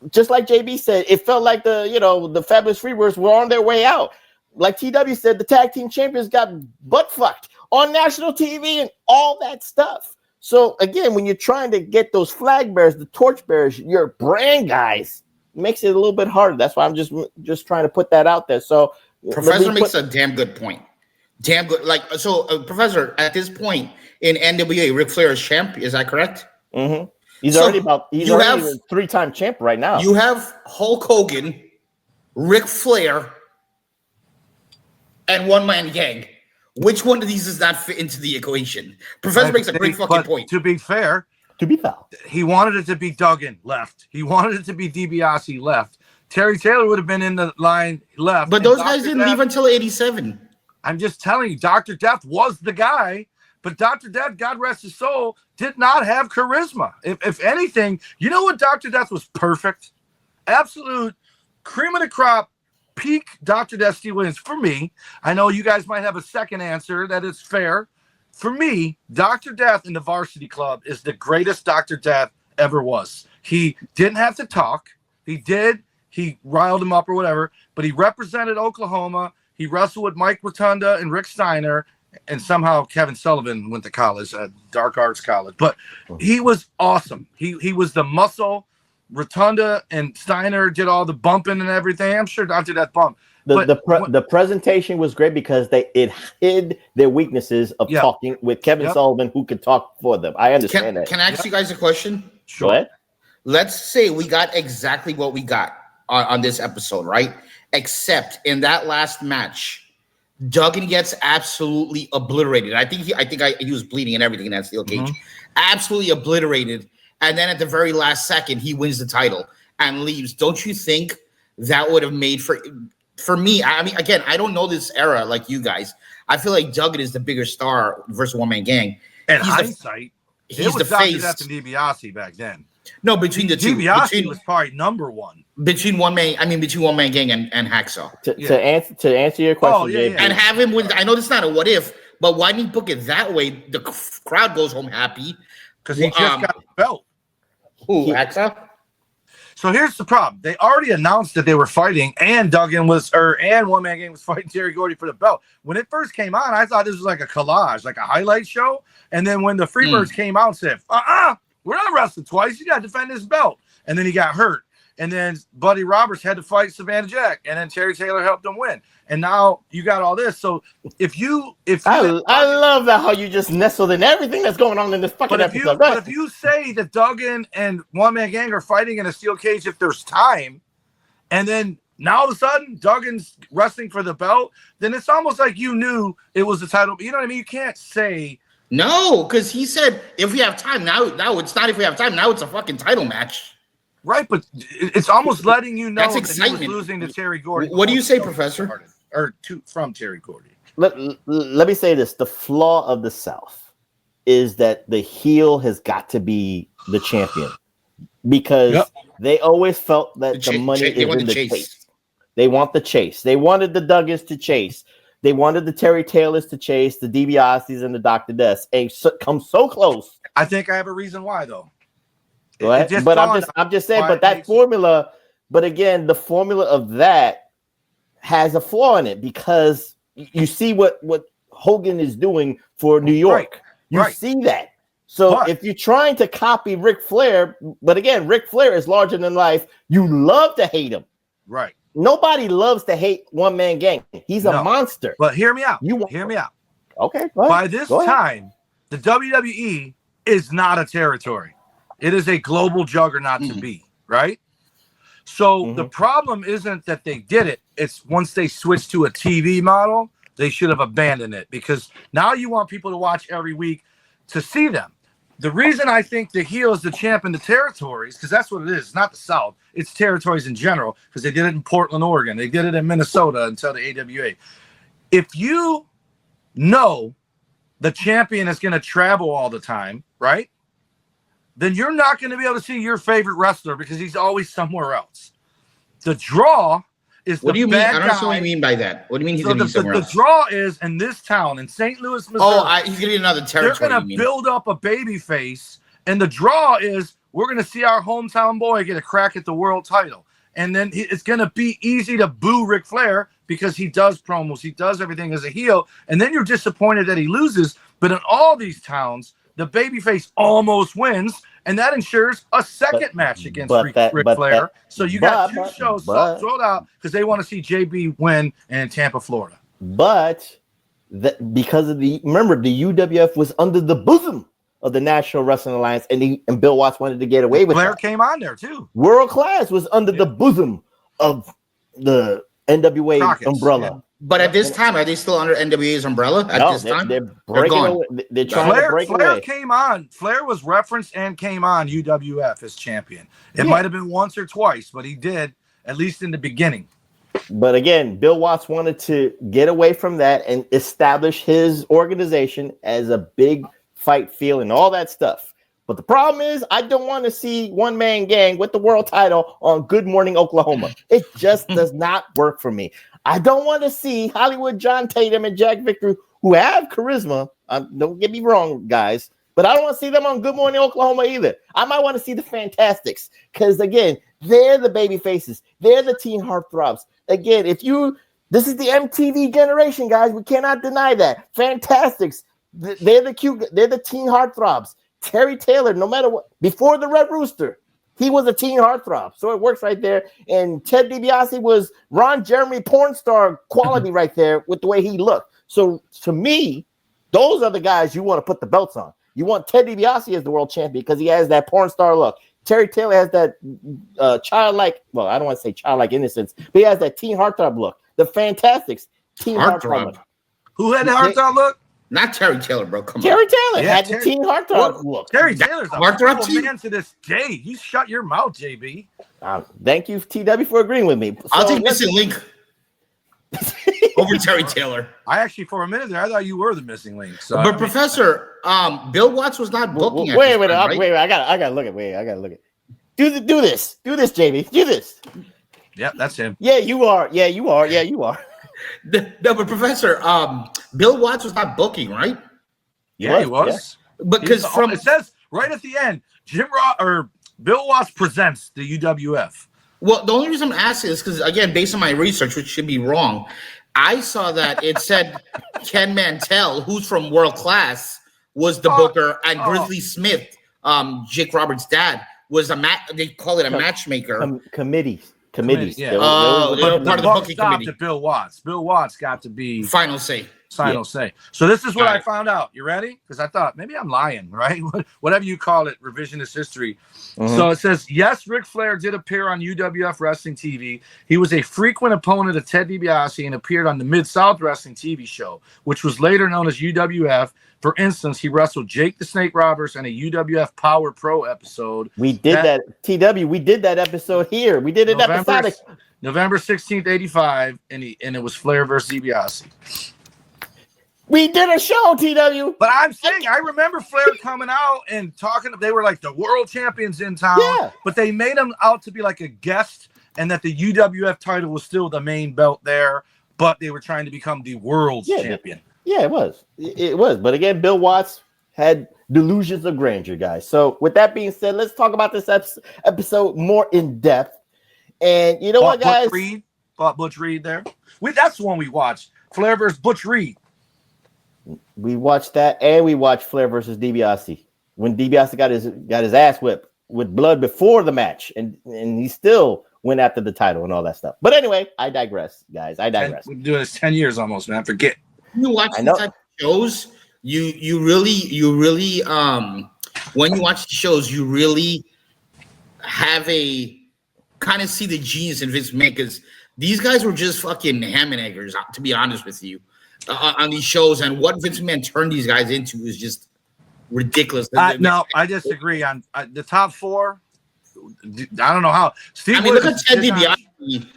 Just like JB said, it felt like the Fabulous Freebirds were on their way out. Like TW said, the tag team champions got butt fucked on national TV and all that stuff. So again, when you're trying to get those flag bearers, the torch bearers, your brand guys, it makes it a little bit harder. That's why I'm just trying to put that out there. So Professor makes a damn good point. Damn good. Professor, at this point in NWA, Ric Flair is champ. Is that correct? Mm-hmm. He's already a 3-time champ right now. You have Hulk Hogan, Ric Flair, and One Man Gang. Which one of these does not fit into the equation? Professor makes a great fucking point. To be fair, he wanted it to be Duggan left. He wanted it to be DiBiase left. Terry Taylor would have been in the line left. But those guys didn't leave until 87. I'm just telling you, Dr. Death was the guy, but Dr. Death, God rest his soul, did not have charisma. If anything, you know what Dr. Death was perfect? Absolute cream of the crop, peak Dr. Death Steve Williams for me. I know you guys might have a second answer that is fair. For me, Dr. Death in the Varsity Club is the greatest Dr. Death ever was. He didn't have to talk. He riled him up or whatever, but he represented Oklahoma. He wrestled with Mike Rotunda and Rick Steiner. and somehow Kevin Sullivan went to college, Dark Arts College. But he was awesome. He was the muscle. Rotunda and Steiner did all the bumping and everything. I'm sure I did that bump. The presentation was great because it hid their weaknesses of talking with Kevin Sullivan, who could talk for them. I understand that. Can I ask you guys a question? Sure. Go ahead. Let's say we got exactly what we got on this episode, right? Except in that last match, Duggan gets absolutely obliterated. I think he was bleeding and everything in that steel cage. Absolutely obliterated. And then at the very last second, he wins the title and leaves. Don't you think that would have made for me? I mean, again, I don't know this era like you guys. I feel like Duggan is the bigger star versus One Man Gang. And hindsight, he's the face. Dr. DiBiase back then. No, between the two. DiBiase was probably number one. Between One Man Gang and Hacksaw. To answer your question, JP. And have him with. I know this is not a what if, but why didn't you book it that way? The crowd goes home happy because he just got the belt. Who, Hacksaw? So here's the problem. They already announced that they were fighting, and One Man Gang was fighting Terry Gordy for the belt. When it first came on, I thought this was like a collage, like a highlight show. And then when the Freebirds came out and said, we're not wrestling twice. You got to defend this belt. And then he got hurt. And then Buddy Roberts had to fight Savannah Jack. And then Terry Taylor helped him win. And now you got all this. So I love that how you just nestled in everything that's going on in this fucking episode. But if you say that Duggan and One Man Gang are fighting in a steel cage if there's time, and then now all of a sudden Duggan's wrestling for the belt, then it's almost like you knew it was the title. You know what I mean? You can't say no, because he said if we have time. Now it's not if we have time. Now it's a fucking title match. Right, but it's almost letting you know that he was losing to Terry Gordy. What do you say, Professor? From Terry Gordy. Let me say this. The flaw of the South is that the heel has got to be the champion because they always felt that the money is in the chase. They want the chase. They wanted the Duggans to chase. They wanted the Terry Taylors to chase, the DiBiases and the Dr. Deaths, and come so close. I think I have a reason why, though. But I'm just saying. But that formula. But again, the formula of that has a flaw in it because you see what Hogan is doing for New York. You see that. So if you're trying to copy Ric Flair, but again, Ric Flair is larger than life. You love to hate him. Right. Nobody loves to hate One Man Gang. He's a monster. But hear me out. Hear me out. Okay. By this time, the WWE is not a territory. It is a global juggernaut to be, right? So the problem isn't that they did it. It's once they switched to a TV model, they should have abandoned it because now you want people to watch every week to see them. The reason I think the heel is the champ in the territories, because that's what it is. It's not the South. It's territories in general because they did it in Portland, Oregon. They did it in Minnesota until the AWA. If you know the champion is going to travel all the time, right? Then you're not going to be able to see your favorite wrestler because he's always somewhere else. The draw is what do you mean? I don't know what you mean by that. What do you mean he's going to be somewhere else? The draw is in this town, in St. Louis, Missouri. He's going to be another territory. They're going to build up a baby face, and the draw is we're going to see our hometown boy get a crack at the world title. And then it's going to be easy to boo Ric Flair because he does promos. He does everything as a heel. And then you're disappointed that he loses. But in all these towns, the babyface almost wins, and that ensures a second match against Ric Flair. So you got two shows sold out because they want to see JB win in Tampa, Florida. But because of remember, the UWF was under the bosom of the National Wrestling Alliance, and Bill Watts wanted to get away with Flair that. Came on there too. World Class was under the bosom of the NWA umbrella. Yeah. But at this time, are they still under NWA's umbrella? This time, they're breaking away. They're trying to break Flair away. came on. Flair was referenced and came on UWF as champion. It might have been once or twice, but he did, at least in the beginning. But again, Bill Watts wanted to get away from that and establish his organization as a big fight field and all that stuff. But the problem is, I don't want to see One Man Gang with the world title on Good Morning Oklahoma. It just does not work for me. I don't want to see Hollywood John Tatum and Jack Victory, who have charisma. Don't get me wrong, guys. But I don't want to see them on Good Morning Oklahoma either. I might want to see the Fantastics because, again, they're the baby faces. They're the teen heartthrobs. Again, if you This is the MTV generation, guys. We cannot deny that. Fantastics. They're the cute. They're the teen heartthrobs. Terry Taylor, no matter what, before the Red Rooster, he was a teen heartthrob. So it works right there. And Ted DiBiase was Ron Jeremy porn star quality right there with the way he looked. So to me, those are the guys you want to put the belts on. You want Ted DiBiase as the world champion because he has that porn star look. Terry Taylor has that childlike, well, I don't want to say childlike innocence, but he has that teen heartthrob look. The Fantastics, teen heartthrob look. Who had the heartthrob look? Not Terry Taylor, bro. Come Terry on. Taylor had the teen heartthrob look. Terry Taylor's a heartthrob man to this day. You shut your mouth, JB. Thank you, TW, for agreeing with me. I'll take Missing Link over Terry Taylor. I actually, for a minute there, I thought you were the missing link. So, but Professor, Bill Watts was not booking. Wait, I gotta look at. Do this, JB. Do this. Yep, that's him. Yeah, you are. No, but Professor, Bill Watts was not booking, right? Yeah, he was. Yeah. Because it says right at the end, Bill Watts presents the UWF. Well, the only reason I'm asking is because, again, based on my research, which should be wrong, I saw that it said Ken Mantell, who's from World Class, was the booker, and Grizzly Smith, Jake Roberts' dad, was they call it a matchmaker. Committee. Yeah. Part of the booking committee. To Bill Watts. Bill Watts got to be final say. Say. So this is what I found out. You ready? Because I thought maybe I'm lying, right? Whatever you call it, revisionist history. Mm-hmm. So it says, yes, Ric Flair did appear on UWF Wrestling TV. He was a frequent opponent of Ted DiBiase and appeared on the Mid-South Wrestling TV show, which was later known as UWF. For instance, he wrestled Jake the Snake Roberts in a UWF Power Pro episode. We did that. TW, we did that episode here. We did it episodic. November 16th, 85, and it was Flair versus DiBiase. We did a show, TW. But I'm saying, I remember Flair coming out and talking. They were like the world champions in town. Yeah. But they made him out to be like a guest and that the UWF title was still the main belt there. But they were trying to become the world champion. Yeah, it was. It was. But again, Bill Watts had delusions of grandeur, guys. So with that being said, let's talk about this episode more in depth. And you know what, guys? Butch Reed there. That's the one we watched. Flair versus Butch Reed. We watched that, and we watched Flair versus DiBiase when DiBiase got his ass whipped with blood before the match, and he still went after the title and all that stuff. But anyway, I digress, guys. We've been doing this 10 years almost, man. Forget. You watch these type of shows, you really when you watch the shows, you really have a kind of see the genius in Vince McMahon, because these guys were just fucking ham and eggers, to be honest with you. On these shows, and what Vince McMahon turned these guys into is just ridiculous. No, I disagree. On the top four, I don't know how. Look at Ted DiBiase.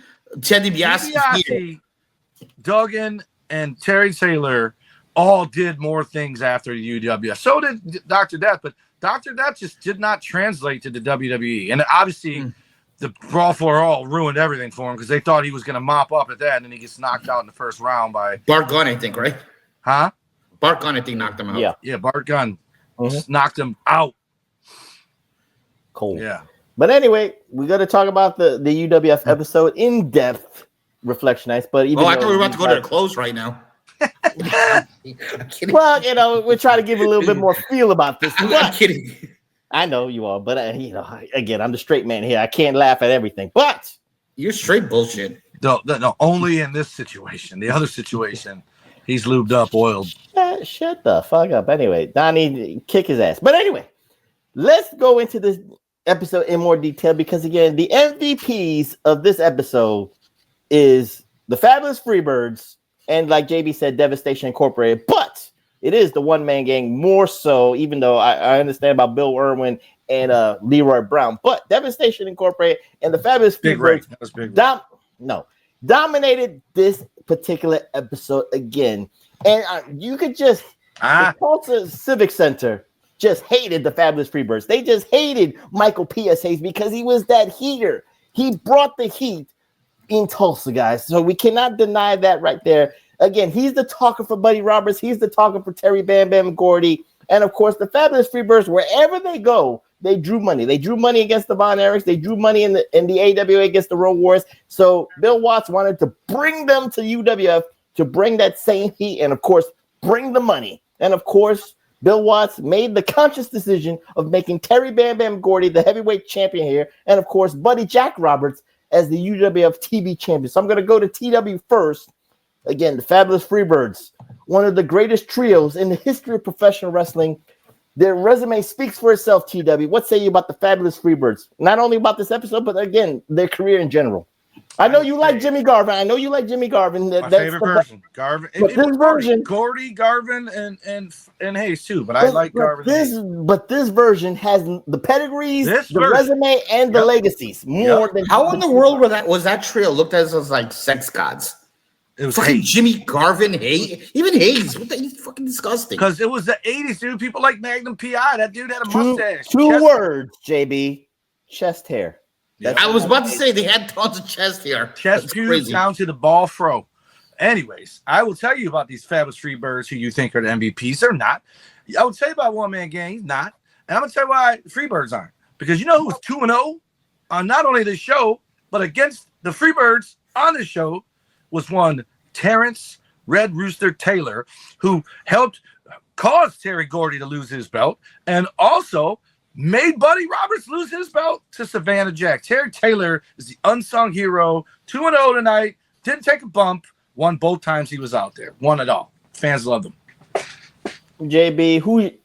Ted DiBiase, Duggan, and Terry Taylor all did more things after the UWF. So did Dr. Death, but Dr. Death just did not translate to the WWE. And obviously, the Brawl for All ruined everything for him because they thought he was going to mop up at that, and then he gets knocked out in the first round by Bart Gunn, I think, right? Huh? Bart Gunn, I think, knocked him out. Yeah, Bart Gunn knocked him out. Cool. Yeah. But anyway, we're going to talk about the UWF episode in depth, Reflection Nights. But even I thought we were about to go to the close right now. Well, we're trying to give a little bit more feel about this. I'm kidding. I know you are, but again, I'm the straight man here. I can't laugh at everything, but you're straight bullshit. No, only in this situation. The other situation, he's lubed up, oiled. Shut the fuck up. Anyway, Donny, kick his ass. But anyway, let's go into this episode in more detail because again, the MVPs of this episode is the Fabulous Freebirds and, like JB said, Devastation Incorporated, but it is the one-man gang more so, even though I understand about Bill Irwin and Leroy Brown. But Devastation Incorporated and the Fabulous Freebirds dominated this particular episode again. And you could just, the Tulsa Civic Center just hated the Fabulous Freebirds. They just hated Michael P.S. Hayes because he was that heater. He brought the heat in Tulsa, guys. So we cannot deny that right there. Again, he's the talker for Buddy Roberts. He's the talker for Terry Bam Bam Gordy. And, of course, the Fabulous Freebirds, wherever they go, They drew money. They drew money against the Von Erichs. They drew money in the AWA against the Road Warriors. So Bill Watts wanted to bring them to UWF to bring that same heat and, of course, bring the money. And, of course, Bill Watts made the conscious decision of making Terry Bam Bam Gordy the heavyweight champion here, and, of course, Buddy Jack Roberts as the UWF TV champion. So I'm going to go to TW first. Again, the Fabulous Freebirds, one of the greatest trios in the history of professional wrestling. Their resume speaks for itself, TW. What say you about the Fabulous Freebirds? Not only about this episode, but, again, their career in general. I know you like Jimmy Garvin. My favorite version, Garvin. But this version, Gordy, Garvin, and Hayes too. But I like Garvin. But this version has the pedigrees, resume, and the legacies more than. How in the world was that trio looked at as like sex gods? It was fucking Jimmy Garvin, Hayes, even Hayes. What the? He's fucking disgusting. Because it was the '80s, dude. People like Magnum PI. That dude had a mustache. Two words, JB. Chest hair. I was about to say they had tons of chest hair. Chest pubes down to the ball fro. Anyways, I will tell you about these Fabulous Freebirds who you think are the MVPs. They're not. I would say about One Man Gang, he's not. And I'm going to tell you why Freebirds aren't. Because you know who was 2-0 on not only this show, but against the Freebirds on this show was one Terrence Red Rooster Taylor, who helped cause Terry Gordy to lose his belt and also made Buddy Roberts lose his belt to Savannah Jack. Terry Taylor is the unsung hero. 2-0 tonight. Didn't take a bump. Won both times he was out there. Won it all. Fans love him. JB,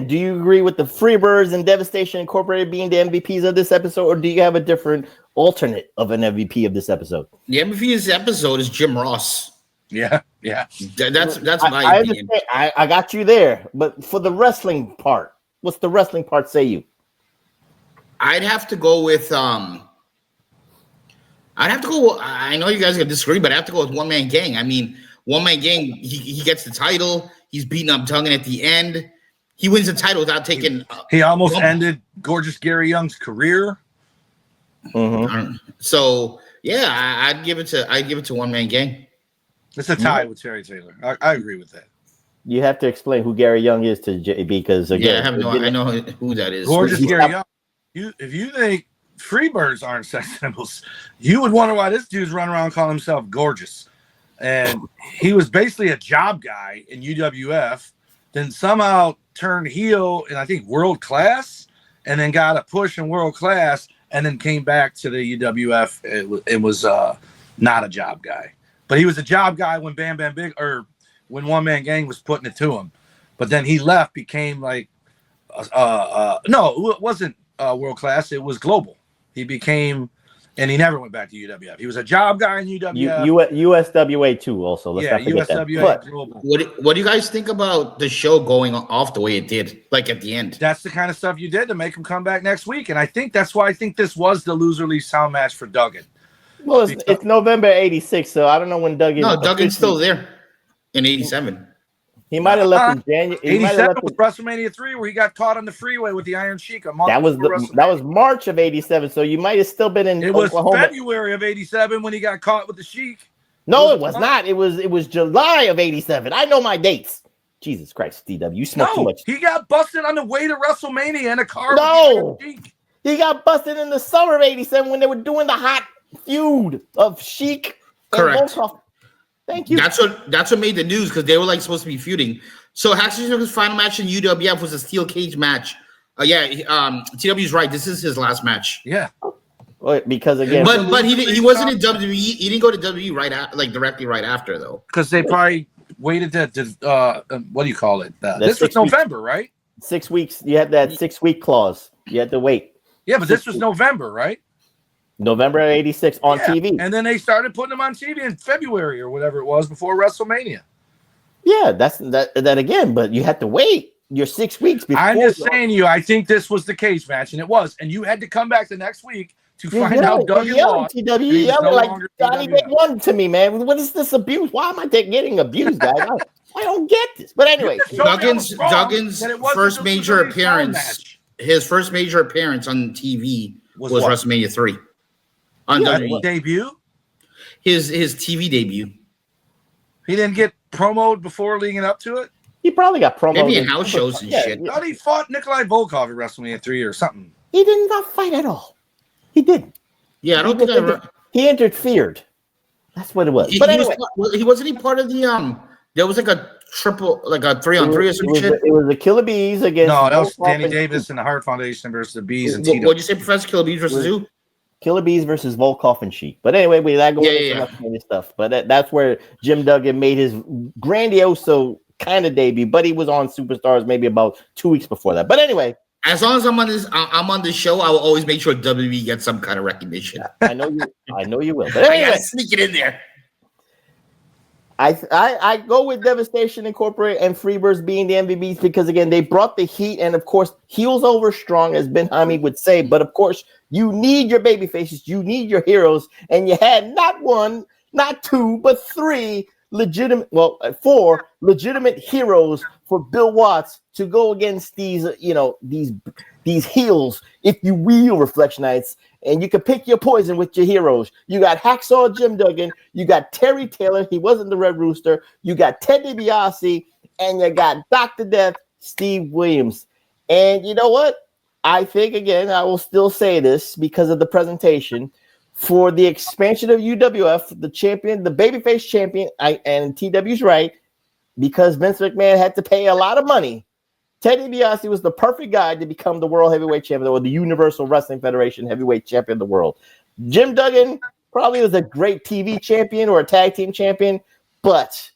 do you agree with the Freebirds and Devastation Incorporated being the MVPs of this episode, or do you have a different alternate of an MVP of this episode? The MVP of this episode is Jim Ross. Yeah. That's my opinion. I got you there, but for the wrestling part, what's the wrestling part say you? I'd have to go with I know you guys are gonna disagree, but I have to go with One Man Gang. I mean, One Man Gang, he gets the title, he's beating up Duggan at the end. He wins the title without taking he almost ended Gorgeous Gary Young's career. Mm-hmm. So yeah, I'd give it to One Man Gang. It's a tie with Terry Taylor. I agree with that. You have to explain who Gary Young is to JB because again, I know who that is. Gorgeous Gary Young. If you think Freebirds aren't sex symbols, you would wonder why this dude's running around calling himself gorgeous. And he was basically a job guy in UWF, then somehow turned heel in I think World Class, and then got a push in World Class, and then came back to the UWF. It was not a job guy, but he was a job guy when Bam Bam Big or when One Man Gang was putting it to him. But then he left, became like no, it wasn't World Class. It was Global. He became, and he never went back to UWF. He was a job guy in UWF. USWA too. Also, let's not forget USWA. that. Global. What do you guys think about the show going off the way it did, like at the end? That's the kind of stuff you did to make him come back next week, and I think that's why I think this was the loser leave sound match for Duggan. Well, it's November '86, so I don't know when Duggan. No, Duggan's still there in '87. He might have left in January. '87 was WrestleMania 3, where he got caught on the freeway with the Iron Sheik. That was March of '87. So you might have still been in. It Oklahoma. was February of '87 when he got caught with the Sheik. No, it was not. It was July of '87. I know my dates. Jesus Christ, DW, you smoke too much. He got busted on the way to WrestleMania in a car. No, he got busted in the summer of '87 when they were doing the hot feud of Sheik. Correct. Thank you. That's what made the news because they were like supposed to be feuding. So Haxor's final match in UWF was a steel cage match. TW's right. This is his last match. Yeah. Because again, but he wasn't in WWE. He didn't go to WWE directly right after though. Because they probably waited to what do you call it? This was November, right? 6 weeks. You had that 6-week clause. You had to wait. Yeah, but this was November, right? November of '86 on TV. And then they started putting them on TV in February or whatever it was before WrestleMania. Yeah, that's that again, but you had to wait your 6 weeks before. I'm just saying I think this was the cage match, and it was. And you had to come back the next week to find out Duggan lost. TW, like Donny, they won to me, man. What is this abuse? Why am I getting abused, guys? I don't get this. But anyway, Duggan's first major appearance. His first major appearance on TV was WrestleMania 3. Debut? His TV debut. He didn't get promoted before leading up to it? He probably got promos. Maybe in house shows and shit. Thought he fought Nikolai Volkov at WrestleMania 3 or something. He did not fight at all. He didn't. Yeah, I don't think I ever. He interfered. That's what it was. But anyway, he wasn't part of the There was like a triple, like a 3-on-3 or some shit. It was the Killer Bees against. No, that was Danny Davis and the Heart Foundation versus the Bees and Tito. What'd you say, Professor? Killer Bees versus who? Killer Bees versus Volkov and Sheik. But anyway, we that goes into stuff. But that's where Jim Duggan made his grandiose kind of debut. But he was on Superstars maybe about 2 weeks before that. But anyway, as long as I'm on this show, I will always make sure WWE gets some kind of recognition. I know you will. But anyway, I gotta sneak it in there. I go with Devastation Incorporated and Freebirds being the MVPs because, again, they brought the heat. And, of course, heels over strong, as Ben Hamid would say. But, of course, you need your baby faces. You need your heroes. And you had not one, not two, but four legitimate heroes for Bill Watts to go against these heels, if you will, Reflectionites. And you can pick your poison with your heroes. You got Hacksaw Jim Duggan. You got Terry Taylor. He wasn't the Red Rooster. You got Ted DiBiase. And you got Dr. Death, Steve Williams. And you know what? I think, again, I will still say this because of the presentation. For the expansion of UWF, the champion, the babyface champion, and TW's right, because Vince McMahon had to pay a lot of money. Ted DiBiase was the perfect guy to become the World Heavyweight Champion or the Universal Wrestling Federation Heavyweight Champion of the world. Jim Duggan probably was a great TV champion or a tag team champion, but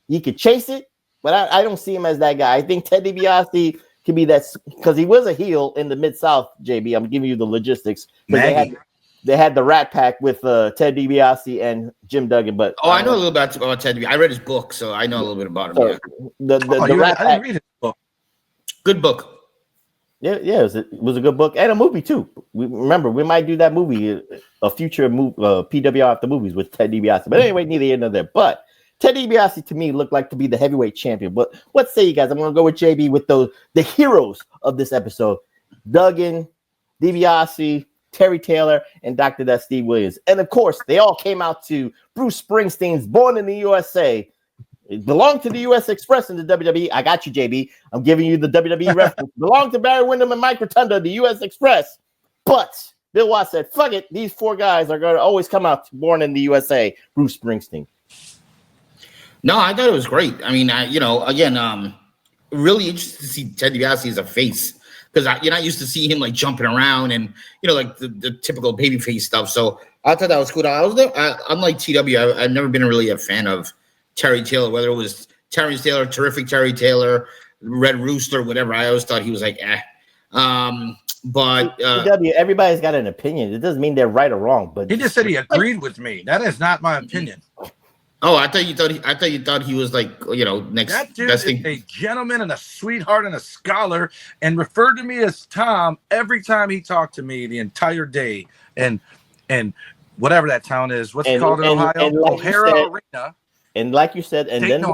he could chase it. But I don't see him as that guy. I think Ted DiBiase could be that because he was a heel in the Mid-South, JB. I'm giving you the logistics. They had the Rat Pack with Ted DiBiase and Jim Duggan. But I know a little bit about Ted DiBiase. I read his book, so I know a little bit about him. So the Rat Pack. I didn't read his book. Good book. Yeah, it was a good book and a movie too. We might do that movie, a future PWR after movies with Ted DiBiase. But anyway, neither here nor there. But Ted DiBiase to me looked like to be the heavyweight champion. But what say you guys? I'm going to go with JB with the heroes of this episode: Duggan, DiBiase, Terry Taylor, and Dr. Death Steve Williams. And of course, they all came out to Bruce Springsteen's "Born in the USA." It belonged to the U.S. Express in the WWE. I got you, JB. I'm giving you the WWE reference. Belonged to Barry Windham and Mike Rotunda, the U.S. Express. But Bill Watts said, fuck it. These four guys are going to always come out to Born in the USA, Bruce Springsteen. No, I thought it was great. I mean, really interested to see Ted DiBiase as a face because you're not used to seeing him like jumping around and, like the typical babyface stuff. So I thought that was cool. Unlike TW, I've never been really a fan of Terry Taylor, whether it was Terrence Taylor, terrific Terry Taylor, Red Rooster, whatever. I always thought he was like, But everybody's got an opinion. It doesn't mean they're right or wrong. But he just said he agreed with me. That is not my opinion. Oh, I thought you thought he was like, next. That dude is a gentleman and a sweetheart and a scholar, and referred to me as Tom every time he talked to me the entire day. And whatever that town is, what's it called in Ohio? O'Hara Arena. And like you said, and then the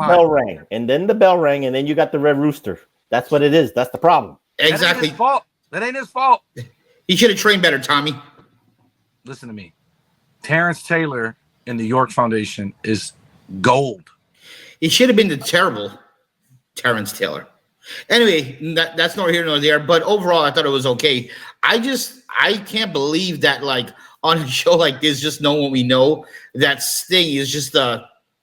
bell rang, and then you got the Red Rooster. That's what it is. That's the problem. Exactly. That ain't his fault. He should have trained better, Tommy. Listen to me. Terrence Taylor in the York Foundation is gold. He should have been the terrible Terrence Taylor. Anyway, that's nor here nor there. But overall, I thought it was okay. I can't believe that, like, on a show like this, just knowing what we know, that Sting is just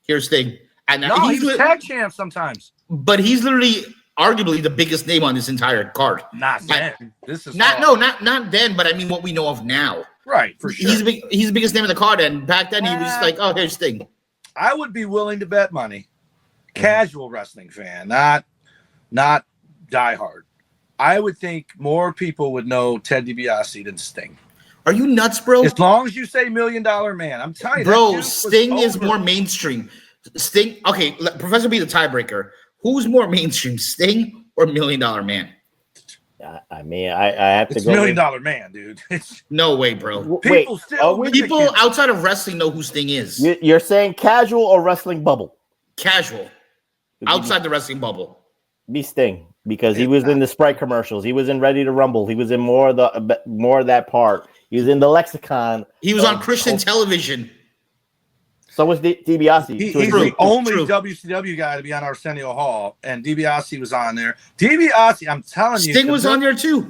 here's Sting. And he's tag champ sometimes. But he's literally arguably the biggest name on this entire card. Not then. This is not then, but I mean what we know of now. Right, for sure. He's the biggest name of the card, and back then he was just like, oh, here's Sting. I would be willing to bet money. Casual wrestling fan, not diehard. I would think more people would know Ted DiBiase than Sting. Are you nuts, bro? As long as you say $1 Million Man. I'm telling you. Bro, Sting is more mainstream. Sting, okay, Professor B, the tiebreaker. Who's more mainstream, Sting or $1 Million Man? I mean, I have to it's go. $1 Million Man, dude. No way, bro. People outside of wrestling know who Sting is. You're saying casual or wrestling bubble? Casual. Outside the wrestling bubble. Be Sting. Because he was in the Sprite commercials. He was in Ready to Rumble. He was in more of that part. He was in the Lexicon. He was on Christian television. So was DiBiase. He's to a the degree. only WCW guy to be on Arsenio Hall, and DiBiase was on there. DiBiase, I'm telling you. Sting was on there too.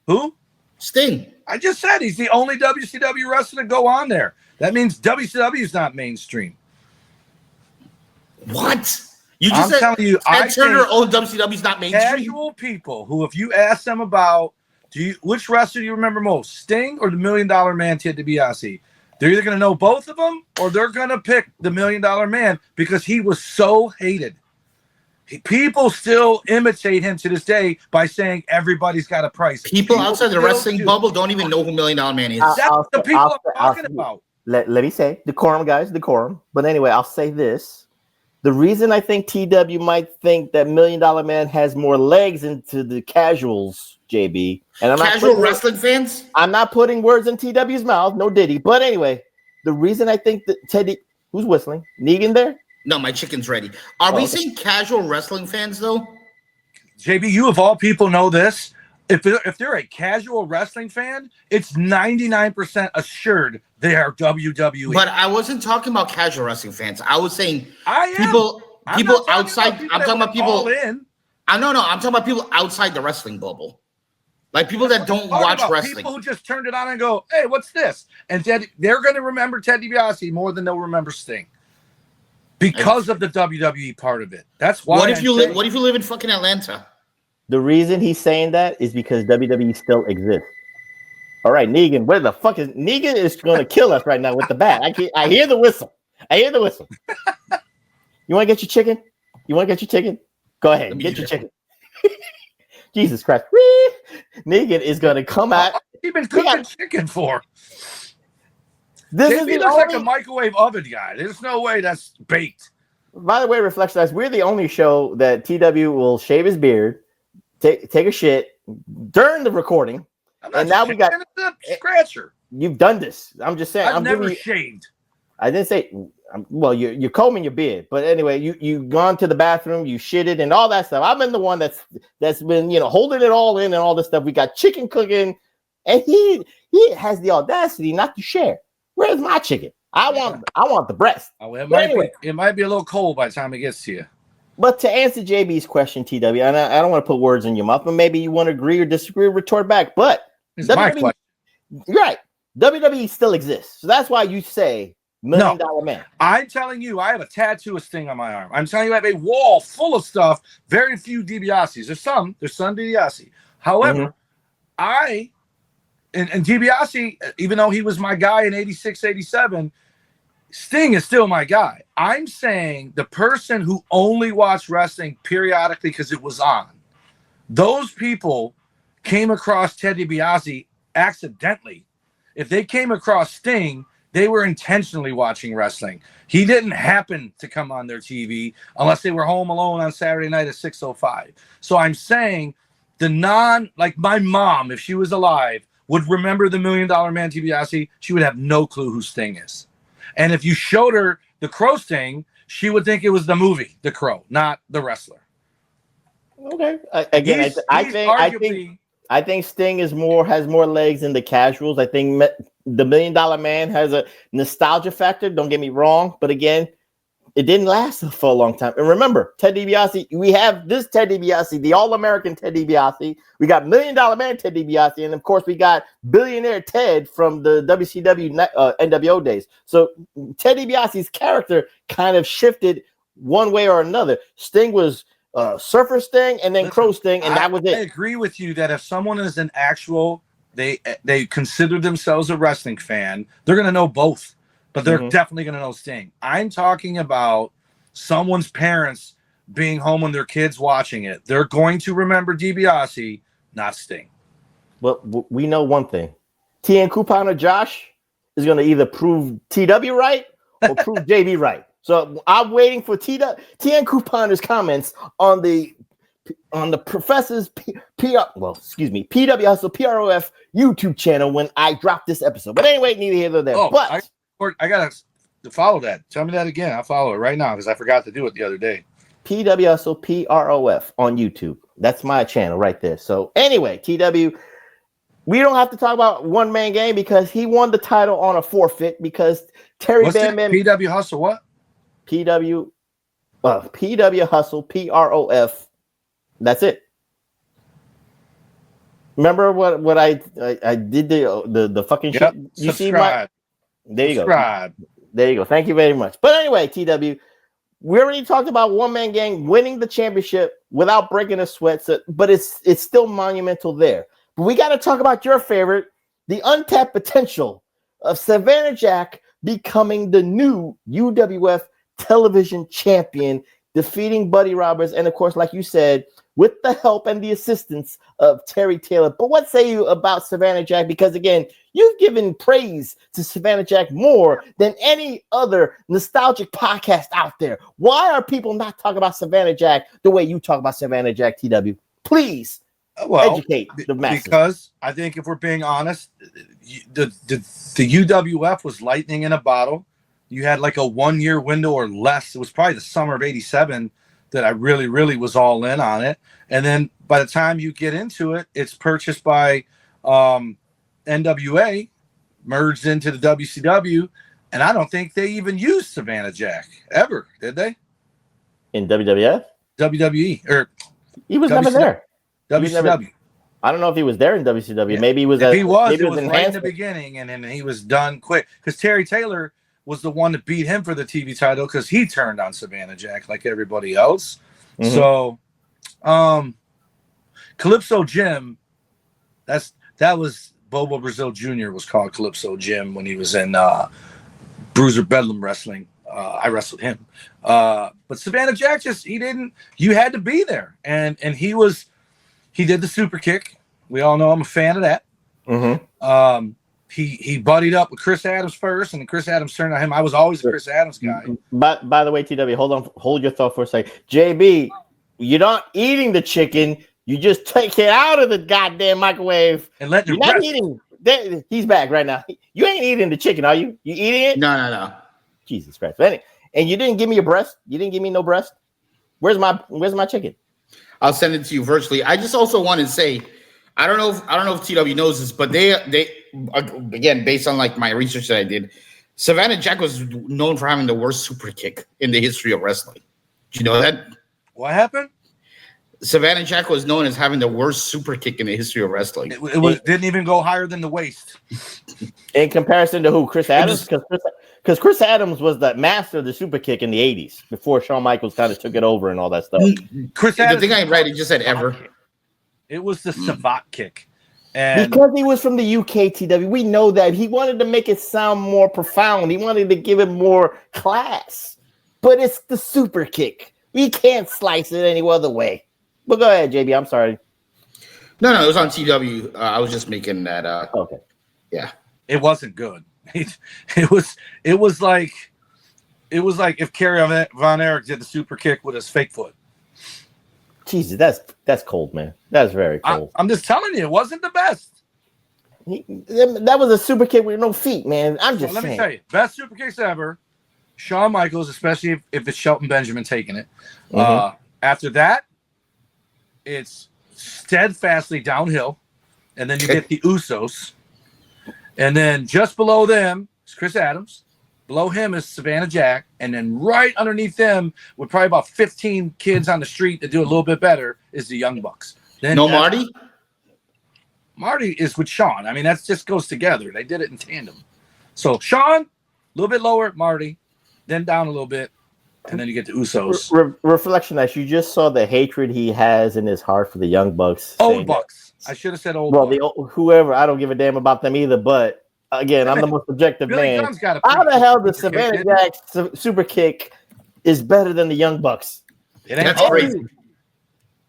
Who? Sting. I just said he's the only WCW wrestler to go on there. That means WCW is not mainstream. What? You just I'm said telling you, Ted Turner, WCW's not mainstream. Casual people who, if you ask them about, which wrestler do you remember most, Sting or the $1 Million Man, Ted DiBiase? They're either going to know both of them or they're going to pick the $1 Million Man because he was so hated. People still imitate him to this day by saying everybody's got a price. People outside the wrestling bubble don't even know who $1 Million Man is. That's the people I'm talking about. Let me say, decorum, guys, decorum. But anyway, I'll say this. The reason I think TW might think that $1 Million Man has more legs into the casuals, JB, and I'm casual wrestling fans. I'm not putting words in TW's mouth, no Diddy. But anyway, the reason I think that Teddy, who's whistling? Negan there? No, my chicken's ready. Are we saying casual wrestling fans though? JB, you of all people know this. If they're a casual wrestling fan, it's 99% assured they are WWE. But I wasn't talking about casual wrestling fans. I was saying people outside. I'm talking about people. In. I'm talking about people outside the wrestling bubble, like people that don't watch wrestling. People who just turned it on and go, "Hey, what's this?" And they're going to remember Ted DiBiase more than they'll remember Sting because of the WWE part of it. That's why. What if you live in fucking Atlanta? The reason he's saying that is because WWE still exists. All right, Negan, where the fuck is Negan? Is going to kill us right now with the bat. I hear the whistle. You want to get your chicken? Go ahead, get your chicken. Jesus Christ. Negan is going to come out. He's been cooking chicken for. This is like a microwave oven guy. There's no way that's baked. By the way, Reflection Eyes, we're the only show that TW will shave his beard, take a shit during the recording, and now we got a scratcher. You've done this. I'm just saying. I've never shaved. I didn't say. Well, you're combing your beard, but anyway, you gone to the bathroom, you shitted, and all that stuff. I've been the one that's been holding it all in and all this stuff. We got chicken cooking, and he has the audacity not to share. Where's my chicken? I want the breast. Oh, it might be a little cold by the time it gets to you. But to answer JB's question, TW, and I don't want to put words in your mouth, but maybe you want to agree or disagree or retort back. But it's my question. You're right. WWE still exists. So that's why you say $1 Million Man. I'm telling you, I have a tattoo of Sting on my arm. I'm telling you, I have a wall full of stuff. Very few DiBiases. There's some DiBiase. However, and DiBiase, even though he was my guy in 86, 87, Sting is still my guy. I'm saying the person who only watched wrestling periodically because it was on, those people came across Ted DiBiase accidentally. If they came across Sting, they were intentionally watching wrestling. He didn't happen to come on their TV unless they were home alone on Saturday night at 6:05. So I'm saying like my mom, if she was alive, would remember the $1 Million Man DiBiase. She would have no clue who Sting is. And if you showed her the Crow Sting, she would think it was the movie, The Crow, not the wrestler. Okay. Again, I think Sting has more legs than the casuals. I think the $1 Million Man has a nostalgia factor. Don't get me wrong, but again, it didn't last for a long time. And remember, Ted DiBiase, we have this Ted DiBiase, the All-American Ted DiBiase. We got $1 Million Man Ted DiBiase, and of course, we got Billionaire Ted from the WCW NWO days. So Ted DiBiase's character kind of shifted one way or another. Sting was Surfer Sting and then Crow Sting, and that was it. I agree with you that if someone is an actual, they consider themselves a wrestling fan, they're going to know both. But they're definitely going to know Sting. I'm talking about someone's parents being home when their kids watching it. They're going to remember DiBiase, not Sting. Well, we know one thing. TN Couponer Josh is going to either prove TW right or prove JB right. So I'm waiting for TN Couponer's comments on the professor's PWHustle PROF YouTube channel when I drop this episode. But anyway, neither here nor there. I gotta follow that. Tell me that again. I'll follow it right now because I forgot to do it the other day. PWHustle PROF on YouTube. That's my channel right there. So anyway, TW, We don't have to talk about one man game because he won the title on a forfeit because Terry Bam Bam PWHustle what? PWHustle PROF. That's it. Remember what I did the fucking shit. You see my there you go. There you go. Thank you very much. But anyway, TW, we already talked about one man gang winning the championship without breaking a sweat. So, but it's still monumental there. But we got to talk about your favorite, the untapped potential of Savannah Jack becoming the new UWF television champion, defeating Buddy Roberts, and of course, like you said, with the help and the assistance of Terry Taylor. But what say you about Savannah Jack? Because again, you've given praise to Savannah Jack more than any other nostalgic podcast out there. Why are people not talking about Savannah Jack the way you talk about Savannah Jack, TW? Please educate the masses. Because I think if we're being honest, the UWF was lightning in a bottle. You had like a 1 year window or less. It was probably the summer of '87 that I really, really was all in on it. And then by the time you get into it, it's purchased by NWA, merged into the WCW, and I don't think they even used Savannah Jack ever, did they? In WWF? WWE. Or he was never there. WCW. I don't know if he was there in WCW. Yeah. Maybe he was. If he was, it was right in the beginning, and then he was done quick. Because Terry Taylor was the one to beat him for the TV title because he turned on Savannah Jack like everybody else. Mm-hmm. So, Calypso Jim, that was Bobo Brazil Jr. was called Calypso Jim when he was in Bruiser Bedlam Wrestling. I wrestled him. But Savannah Jack you had to be there. And he did the super kick. We all know I'm a fan of that. Mm-hmm. He buddied up with Chris Adams first, and then Chris Adams turned on him. I was always a Chris Adams guy. By the way, TW, hold your thought for a second. JB, you're not eating the chicken. You just take it out of the goddamn microwave. And let you're not eating. He's back right now. You ain't eating the chicken, are you? You eating it? No. Jesus Christ. And you didn't give me a breast? You didn't give me no breast? Where's my chicken? I'll send it to you virtually. I just also want to say, I don't know if TW knows this, but they again, based on like my research that I did, Savannah Jack was known for having the worst super kick in the history of wrestling. Do you know that? What happened? Savannah Jack was known as having the worst super kick in the history of wrestling. It didn't even go higher than the waist. In comparison to who? Chris Adams? Because Chris Adams was the master of the super kick in the 80s before Shawn Michaels kind of took it over and all that stuff. Chris Adams, the thing I read, it just said ever. It was the Savate kick. And because he was from the UK, TW, we know that. He wanted to make it sound more profound. He wanted to give it more class. But it's the super kick. You can't slice it any other way. But go ahead, JB. I'm sorry. No, it was on TW. I was just making that. Okay. Yeah. It wasn't good. It was like if Kerry Von Erich did the super kick with his fake foot. Jesus, that's cold, man. That's very cold. I'm just telling you, it wasn't the best. That was a super kick with no feet, man. I'm just saying. Let me tell you, best super kicks ever. Shawn Michaels, especially if it's Shelton Benjamin taking it. Mm-hmm. After that, it's steadfastly downhill, and then you get the Usos, and then just below them is Chris Adams. Below him is Savannah Jack, and then right underneath them, with probably about 15 kids on the street that do a little bit better, is the Young Bucks. Then Marty? Marty is with Shawn. I mean, that just goes together. They did it in tandem. So Shawn, a little bit lower, Marty, then down a little bit, and then you get the Usos. Reflection that you just saw the hatred he has in his heart for the Young Bucks. Old Bucks. I should have said old Bucks. Whoever, I don't give a damn about them either, but again, I'm the most objective man. How the hell the Savannah Jack super kick is better than the Young Bucks? That's crazy.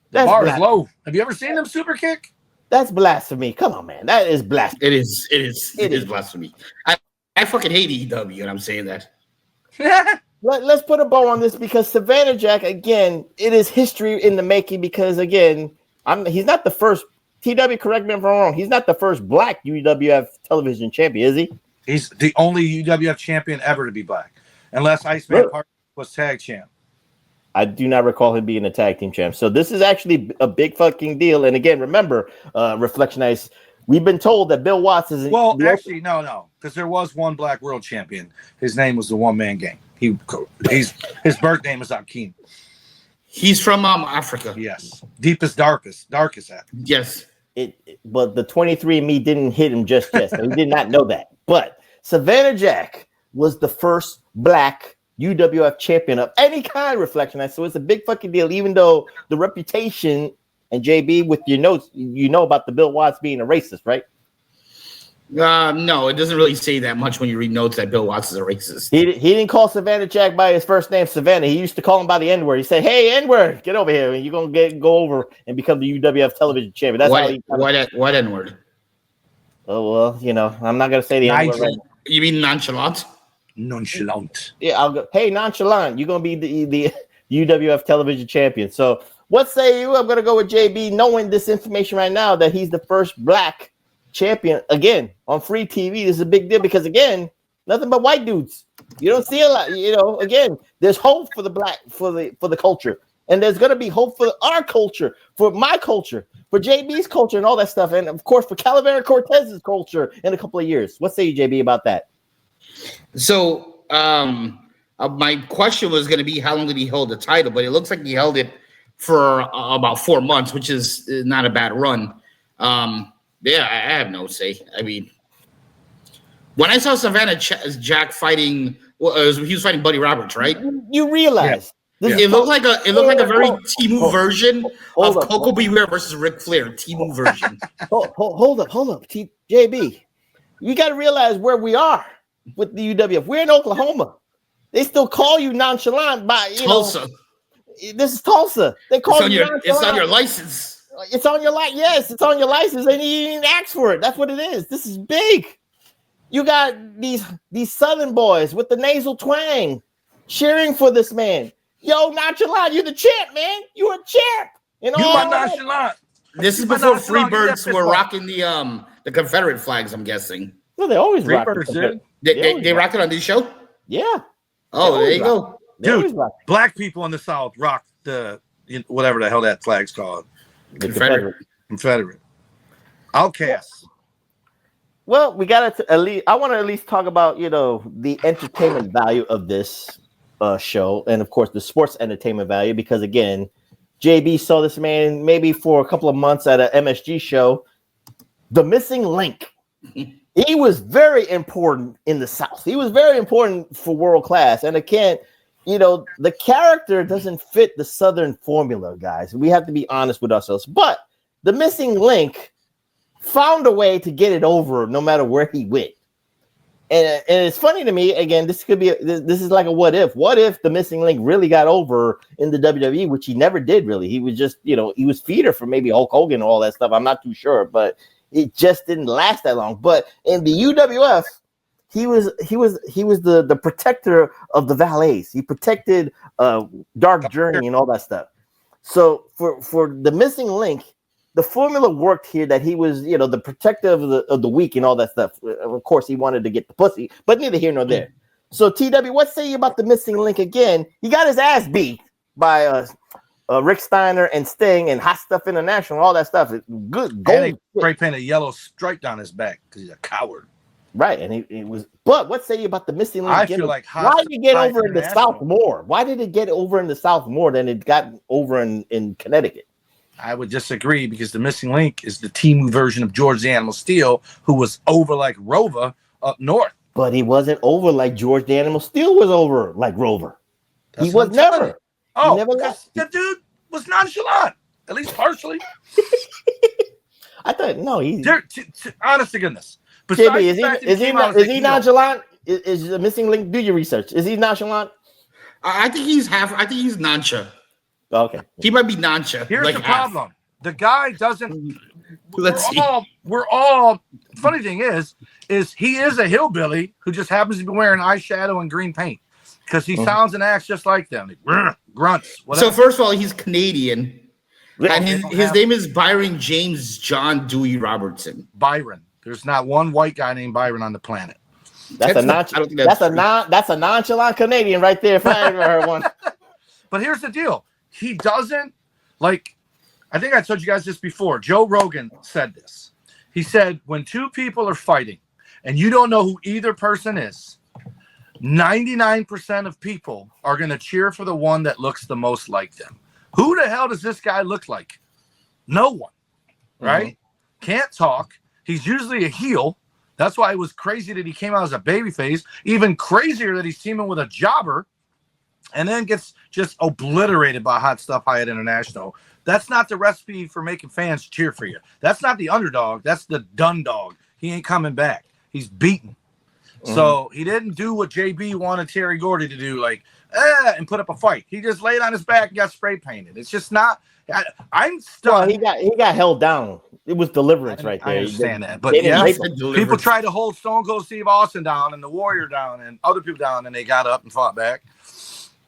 The bar is low. Have you ever seen them super kick? That's blasphemy. Come on, man. That is blasphemy. It is blasphemy. I fucking hate EW, and I'm saying that. Let's put a bow on this because Savannah Jack, again, it is history in the making because, again, he's not the first. TW, correct me if I'm wrong. He's not the first black UWF television champion, is he? He's the only UWF champion ever to be black, unless Iceman Park was tag champ. I do not recall him being a tag team champ. So this is actually a big fucking deal. And again, remember, Reflection Ice, We've been told that Bill Watts is actually, no, because there was one black world champion. His name was the One Man Gang. His birth name is Akeem. He's from Africa. Yes, deepest, darkest Africa. Yes. But the 23andMe didn't hit him just yet, so he did not know that. But Savannah Jack was the first black UWF champion of any kind, Reflection. So it's a big fucking deal, even though the reputation, and JB, with your notes, you know about the Bill Watts being a racist, right? No, it doesn't really say that much when you read notes that Bill Watts is a racist. He didn't call Savannah Jack by his first name, Savannah. He used to call him by the N-word. He said, "Hey, N-word, get over here, and you're gonna go over and become the UWF television champion." That's what N-word? Oh well, you know, I'm not gonna say the N-word right now. You mean nonchalant? Nonchalant. Yeah, I'll go. Hey, nonchalant, you're gonna be the UWF television champion. So, what say you? I'm gonna go with JB, knowing this information right now that he's the first black champion again on free TV. This is a big deal because again, nothing but white dudes. You don't see a lot. You know, again, there's hope for the black for the culture, and there's gonna be hope for our culture, for my culture, for JB's culture, and all that stuff, and of course for Calavera Cortez's culture in a couple of years. What say you, JB, about that? So, my question was going to be how long did he hold the title, but it looks like he held it for about 4 months, which is not a bad run. Yeah, I have no say. I mean, when I saw Savannah Jack fighting, he was fighting Buddy Roberts, right? You realize it looked like a very Timu version of Coco Beware versus Ric Flair. Timu version. Hold up, JB. You got to realize where we are with the UWF. We're in Oklahoma. They still call you nonchalant by Tulsa. This is Tulsa. They call you nonchalant. It's on your license. It's on your license. Yes, it's on your license, and you didn't ask for it. That's what it is. This is big. You got these Southern boys with the nasal twang cheering for this man. Yo, nonchalant, you're the champ, man. You're a champ. You my nonchalant. This is before Freebirds were rocking the Confederate flags, I'm guessing. No, they always rock. They rocked it on this show? Yeah. Oh, there you go. Dude, black people in the South rock the whatever the hell that flag's called. Confederate. Outcasts. Well, we got to at least. I want to at least talk about the entertainment value of this show, and of course the sports entertainment value, because again, JB saw this man maybe for a couple of months at an MSG show. The missing link. He was very important in the South. He was very important for world class, and again, the character doesn't fit the Southern formula, guys. We have to be honest with ourselves. But the missing link found a way to get it over no matter where he went. And it's funny to me, again, this is like a what if. What if the missing link really got over in the WWE, which he never did really. He was just, he was feeder for maybe Hulk Hogan and all that stuff. I'm not too sure, but it just didn't last that long. But in the UWF, he was the protector of the valets. He protected Dark Journey and all that stuff. So for the missing link, the formula worked here that he was, the protector of the weak and all that stuff. Of course, he wanted to get the pussy, but neither here nor there. So TW, what say you about the missing link again? He got his ass beat by Rick Steiner and Sting and Hot Stuff International, all that stuff. Good. And they spray painted a yellow stripe down his back because he's a coward. Right, and it was. But what say you about the missing link? I feel like why did it get over in the South more? Why did it get over in the South more than it got over in Connecticut? I would disagree because the missing link is the Timu version of George the Animal Steel, who was over like Rover up north. But he wasn't over like George the Animal Steel was over like Rover. He was never. Oh, never left. That dude was nonchalant, at least partially. I thought he's honest to goodness. JB, is he nonchalant? Is the missing link? Do your research. Is he nonchalant? I think he's half. I think he's noncha. Okay, he might be noncha. Here's like the half. problem: the guy doesn't. Let's see. We're all. Funny thing is he is a hillbilly who just happens to be wearing eyeshadow and green paint because he sounds and acts just like them. Grunts. Whatever. So first of all, he's Canadian, and his name is Byron James John Dewey Robertson. Byron. There's not one white guy named Byron on the planet. That's a nonchalant Canadian right there. If I ever heard one. But here's the deal: he doesn't like. I think I told you guys this before. Joe Rogan said this. He said, when two people are fighting and you don't know who either person is, 99% of people are going to cheer for the one that looks the most like them. Who the hell does this guy look like? No one, right? Can't talk. He's usually a heel. That's why it was crazy that he came out as a babyface. Even crazier that he's teaming with a jobber and then gets just obliterated by Hot Stuff Hyatt International. That's not the recipe for making fans cheer for you. That's not the underdog. That's the done dog. He ain't coming back. He's beaten. So he didn't do what JB wanted Terry Gordy to do, like, and put up a fight. He just laid on his back and got spray painted. It's just not. I'm stunned. Well, he got held down. It was deliverance right there. I understand that, but yeah, people tried to hold Stone Cold Steve Austin down and the Warrior down and other people down, and they got up and fought back.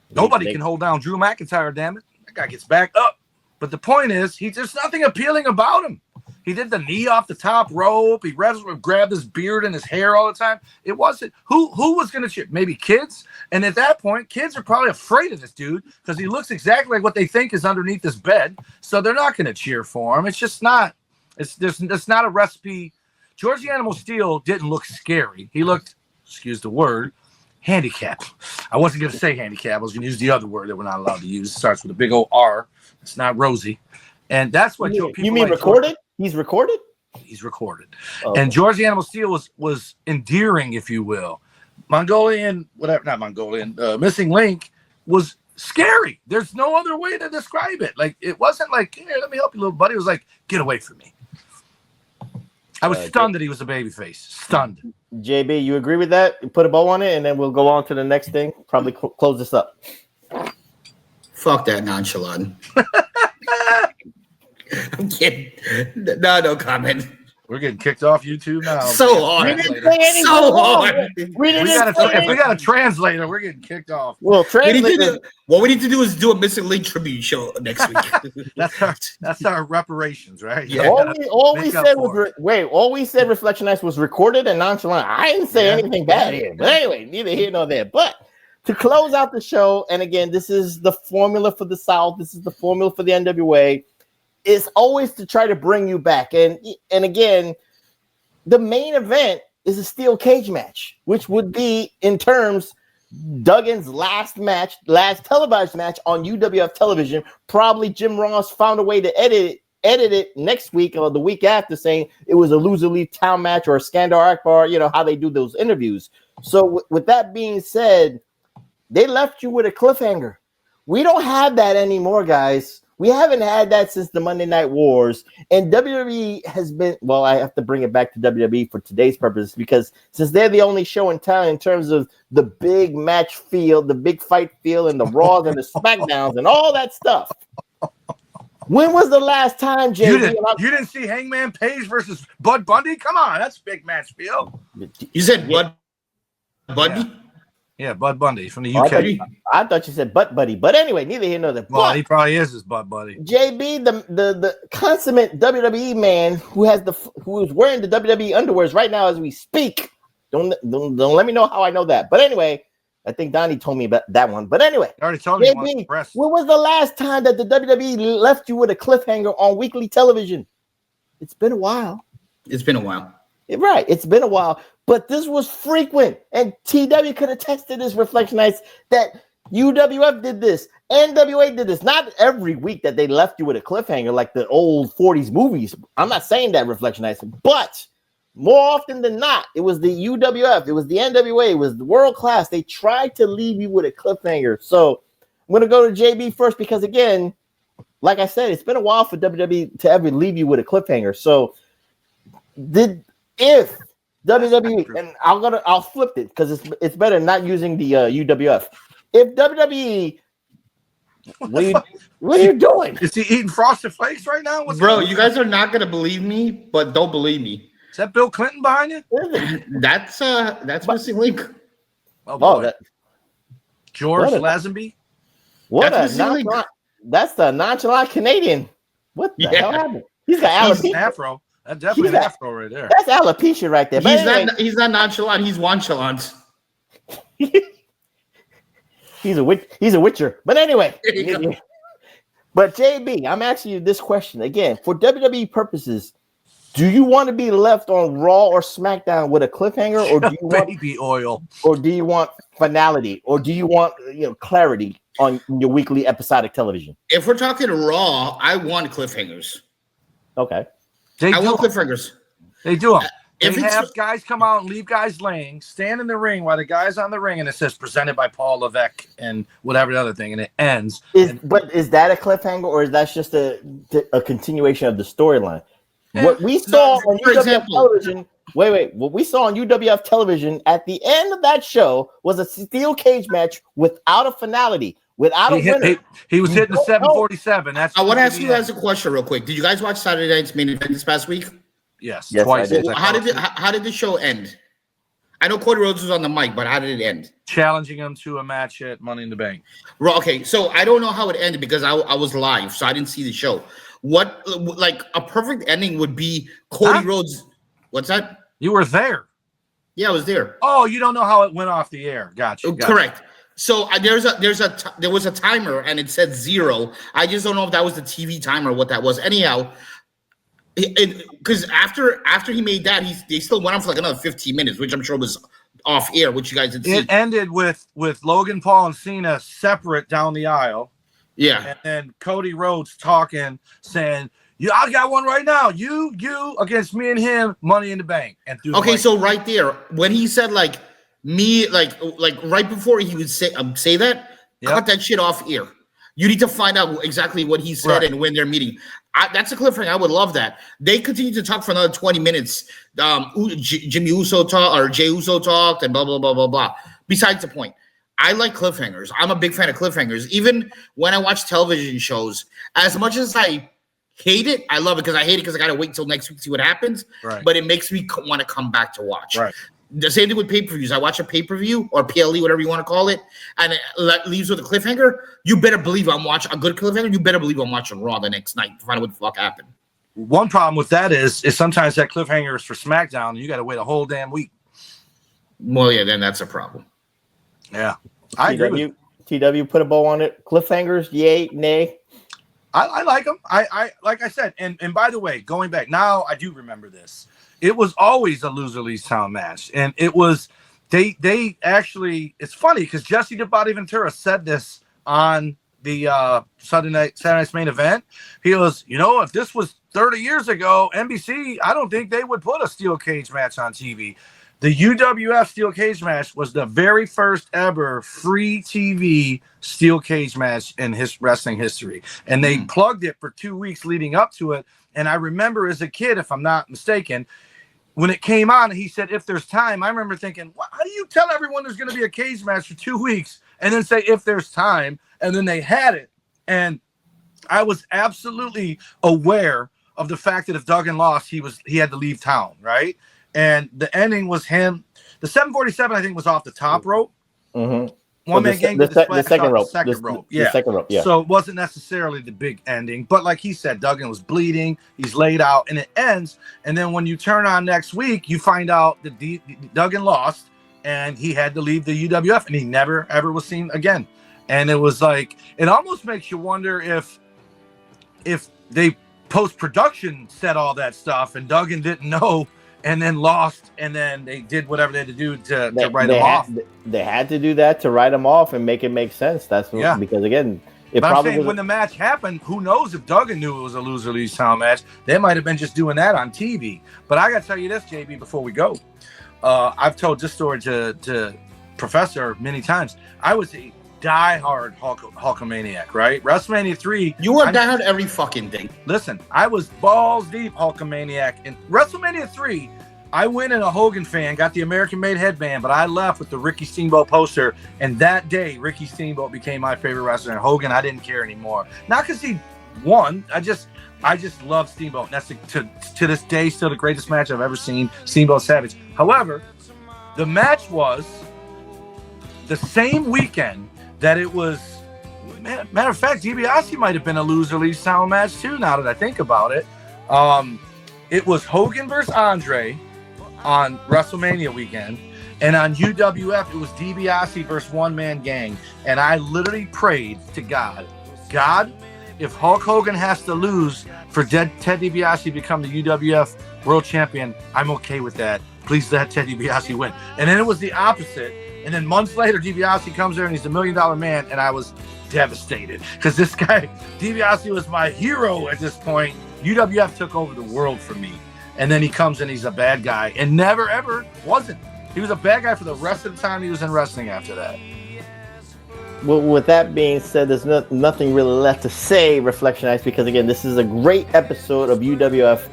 Nobody can hold down Drew McIntyre. Damn it, that guy gets back up. But the point is, there's nothing appealing about him. He did the knee off the top rope. He grabbed his beard and his hair all the time. It wasn't who was going to cheer? Maybe kids. And at that point, kids are probably afraid of this dude because he looks exactly like what they think is underneath this bed. So they're not going to cheer for him. It's just not. It's not a recipe. George the Animal Steel didn't look scary. He looked, excuse the word, handicapped. I wasn't going to say handicap. I was going to use the other word that we're not allowed to use. It starts with a big old R. It's not Rosie. And that's what people you mean like recorded? He's recorded? He's recorded. Okay. And George the Animal Steel was endearing, if you will. Missing Link was scary. There's no other way to describe it. Like, it wasn't like, here, let me help you, little buddy. It was like, get away from me. I was stunned that he was a babyface. Stunned. JB, you agree with that? Put a bow on it, and then we'll go on to the next thing. Probably close this up. Fuck that nonchalant. I'm kidding. No comment. We're getting kicked off YouTube now. So hard. So hard. If we got a translator, we're getting kicked off. Well, translator. What we need to do is do a Missing Link tribute show next week. that's our reparations, right? Yeah. All we said Reflection Nights was recorded and nonchalant. I didn't say anything bad here. But anyway, neither here nor there. But to close out the show, and again, this is the formula for the South. This is the formula for the NWA. It's always to try to bring you back. And again, the main event is a steel cage match, which would be, in terms, Duggan's last televised match on UWF television. Probably Jim Ross found a way to edit it next week or the week after, saying it was a loser leave town match or a Skandar Akbar, you know, how they do those interviews. So with that being said, they left you with a cliffhanger. We don't have that anymore, guys. We haven't had that since the Monday Night Wars, and WWE has been, well, I have to bring it back to WWE for today's purpose, because since they're the only show in town in terms of the big match feel, the big fight feel, and the Raws and the SmackDowns and all that stuff. When was the last time, JB? You didn't see Hangman Page versus Bud Bundy? Come on, that's big match feel. You said Bud Bundy? Yeah, Bud Bundy from the UK. I thought you said Butt Buddy, but anyway, neither here nor there. Well, he probably is his Butt Buddy. JB, the consummate WWE man who is wearing the WWE underwears right now as we speak. Don't let me know how I know that. But anyway, I think Donny told me about that one. But anyway, I already told you. JB, when was the last time that the WWE left you with a cliffhanger on weekly television? It's been a while. It's been a while. Right, it's been a while. But this was frequent, and TW could attest to this, Reflection Nights, that UWF did this, NWA did this. Not every week that they left you with a cliffhanger like the old 40s movies. I'm not saying that, Reflection Nights, but more often than not, it was the UWF, it was the NWA, it was the World Class. They tried to leave you with a cliffhanger. So I'm going to go to JB first because, again, like I said, it's been a while for WWE to ever leave you with a cliffhanger. So if WWE, and I'll flip it because it's better not using the UWF. If WWE, what are you doing? Is he eating Frosted Flakes right now? Bro, you guys are not gonna believe me, but don't believe me. Is that Bill Clinton behind you? That's Missing Link. Oh boy, George Lazenby. That's the nonchalant Canadian. What the hell happened? He's got alopecia. Afro. That's definitely an afro right there. That's alopecia right there. He's not nonchalant. He's nonchalant. He's a witcher. But anyway. But JB, I'm asking you this question again. For WWE purposes, Do you want to be left on Raw or SmackDown with a cliffhanger, or do you want baby oil, or do you want finality, or do you want clarity on your weekly episodic television? If we're talking Raw, I want cliffhangers. Okay, I want cliffhangers. They do them. If They have guys come out and leave guys laying, stand in the ring while the guy's on the ring, and it says presented by Paul Levesque and whatever the other thing, and it ends. But is that a cliffhanger, or is that just a continuation of the storyline? What we saw on UWF television. Wait. What we saw on UWF television at the end of that show was a steel cage match without a finality, without a winner. He was hitting the 747. That's. I want to ask you guys a question real quick. Did you guys watch Saturday Night's Main Event this past week? Yes, twice. How did the show end? I know Cody Rhodes was on the mic, but how did it end? Challenging him to a match at Money in the Bank. Okay, so I don't know how it ended because I was live, so I didn't see the show. What, like, a perfect ending would be Cody Rhodes. What's that? You were there. Yeah, I was there. Oh, you don't know how it went off the air. Gotcha. Correct. So there was a timer and it said 0. I just don't know if that was the TV timer or what that was. Anyhow, because after he made that, they still went on for like another 15 minutes, which I'm sure was off air, which you guys didn't see. It ended with Logan Paul and Cena separate down the aisle. Yeah. And then Cody Rhodes talking, saying, I got one right now. You against me and him, Money in the Bank. And so right there, when he said like me, like right before he would say that, cut that shit off air. You need to find out exactly what he said and when they're meeting. That's a cliffhanger. I would love that. They continued to talk for another 20 minutes. Jimmy Uso talked, or Jey Uso talked, and blah, blah, blah, blah, blah. Besides the point, I like cliffhangers. I'm a big fan of cliffhangers. Even when I watch television shows, as much as I hate it, I love it because I hate it because I got to wait till next week to see what happens. Right. But it makes me want to come back to watch. Right. The same thing with pay-per-views. I watch a pay-per-view or PLE, whatever you want to call it, and it leaves with a cliffhanger. You better believe I'm watching a good cliffhanger. You better believe I'm watching Raw the next night to find out what the fuck happened. One problem with that is sometimes that cliffhanger is for SmackDown, and you got to wait a whole damn week. Well, yeah, then that's a problem. Yeah, I agree. TW, put a bow on it. Cliffhangers, yay, nay. I like them. I like I said, and by the way, going back now, I do remember this. It was always a loser leaves town match, and it was they actually. It's funny because Jesse the Body Ventura said this on the Saturday Night's Main Event. He goes, if this was 30 years ago, NBC, I don't think they would put a steel cage match on TV. The UWF steel cage match was the very first ever free TV steel cage match in his wrestling history, and they plugged it for 2 weeks leading up to it. And I remember as a kid, if I'm not mistaken, when it came on, he said, if there's time, I remember thinking, how do you tell everyone there's going to be a cage match for 2 weeks and then say, if there's time? And then they had it. And I was absolutely aware of the fact that if Duggan lost, he had to leave town, right? And the ending was him. The 747, I think, was off the top rope. Mm-hmm. One-man gang. The second rope. Yeah. The second rope, yeah. So it wasn't necessarily the big ending. But like he said, Duggan was bleeding. He's laid out, and it ends. And then when you turn on next week, you find out that Duggan lost, and he had to leave the UWF, and he never, ever was seen again. And it was like, it almost makes you wonder if they post-production said all that stuff, and Duggan didn't know, and then lost, and then they did whatever they had to do to write him off. They had to do that to write him off and make it make sense. That's what, because again, I'm saying when the match happened, who knows if Duggan knew it was a loser leaves town match? They might have been just doing that on TV. But I got to tell you this, JB, before we go. I've told this story to Professor many times. I was a diehard Hulkamaniac, right? WrestleMania 3. You were diehard every fucking thing. Listen, I was balls deep Hulkamaniac. In WrestleMania 3, I went in a Hogan fan, got the American-made headband, but I left with the Ricky Steamboat poster, and that day, Ricky Steamboat became my favorite wrestler. And Hogan, I didn't care anymore. Not because he won. I just love Steamboat. And that's to this day still the greatest match I've ever seen, Steamboat Savage. However, the match was the same weekend that it was. Matter of fact, DiBiase might have been a loser leaves town match too. Now that I think about it, it was Hogan versus Andre on WrestleMania weekend, and on UWF it was DiBiase versus One Man Gang. And I literally prayed to God, if Hulk Hogan has to lose for Ted DiBiase to become the UWF World Champion, I'm okay with that. Please let Ted DiBiase win. And then it was the opposite. And then months later, DiBiase comes there and he's $1 million man, and I was devastated because this guy, DiBiase, was my hero at this point. UWF took over the world for me. And then he comes and he's a bad guy, and never ever wasn't. He was a bad guy for the rest of the time he was in wrestling after that. Well, with that being said, there's nothing really left to say, Reflectionites, because again, this is a great episode of UWF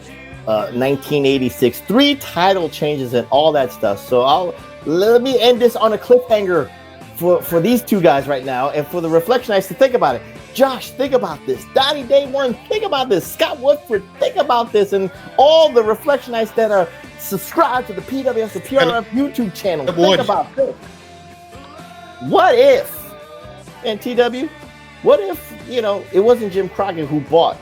1986. 3 title changes and all that stuff. So let me end this on a cliffhanger for these two guys right now, and for the Reflectionites to think about it. Josh, think about this. Donny Day One, think about this. Scott Woodford, think about this, and all the Reflectionites that are subscribed to the PWS, the PRF YouTube channel. Think about this. What if? And TW, what if, it wasn't Jim Crockett who bought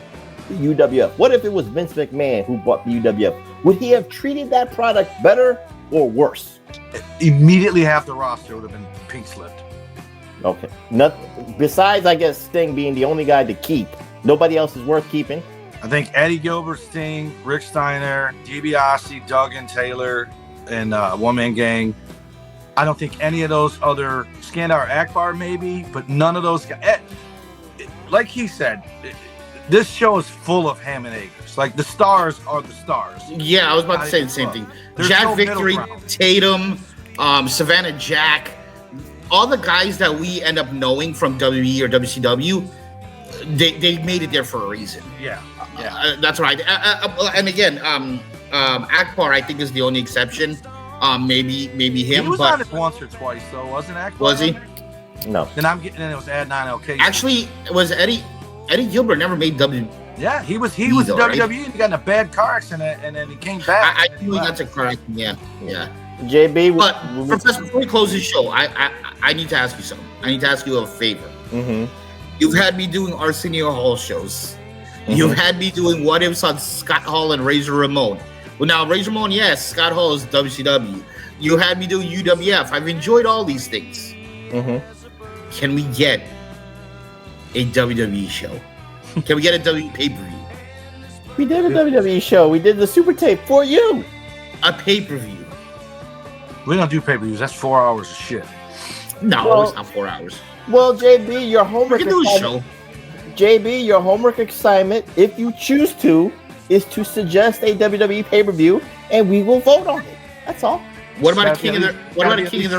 the UWF? What if it was Vince McMahon who bought the UWF? Would he have treated that product better or worse? Immediately half the roster would have been pink slipped. Okay. Besides, I guess, Sting being the only guy to keep. Nobody else is worth keeping. I think Eddie Gilbert, Sting, Rick Steiner, DiBiase, Duggan, Taylor, and One Man Gang. I don't think any of those other, Skandar Akbar maybe, but none of those guys. Like he said, this show is full of ham and eggers. Like, the stars are the stars. Yeah, I was about to say the same thing. Jack Victory, Tatum, Savannah Jack, all the guys that we end up knowing from WWE or WCW, they made it there for a reason. Yeah. That's right. And again, Akbar, I think, is the only exception. Maybe him. He was on it once or twice, though, wasn't Akbar? Was he? No. Then it was Adnan LK. Actually, it was Eddie Gilbert never made W. Yeah, he was in WWE, right? And he got in a bad car accident, and then he came back. I knew he got to correct. Yeah. JB, but Professor, before we close this show, I need to ask you something. I need to ask you a favor. Mm-hmm. You've had me doing Arsenio Hall shows. Mm-hmm. You've had me doing what ifs on Scott Hall and Razor Ramon. Well, now Razor Ramon, yes. Scott Hall is WCW. You had me doing UWF. I've enjoyed all these things. Mm-hmm. Can we get a WWE show? Can we get a WWE pay-per-view? We did a WWE show. We did the super tape for you. A pay-per-view. We don't do pay-per-views. That's 4 hours of shit. No, it's not 4 hours. Well, JB, your homework. We can do a show. JB, your homework assignment, if you choose to, is to suggest a WWE pay-per-view, and we will vote on it. That's all. What about a King of the Ring? What about a King of the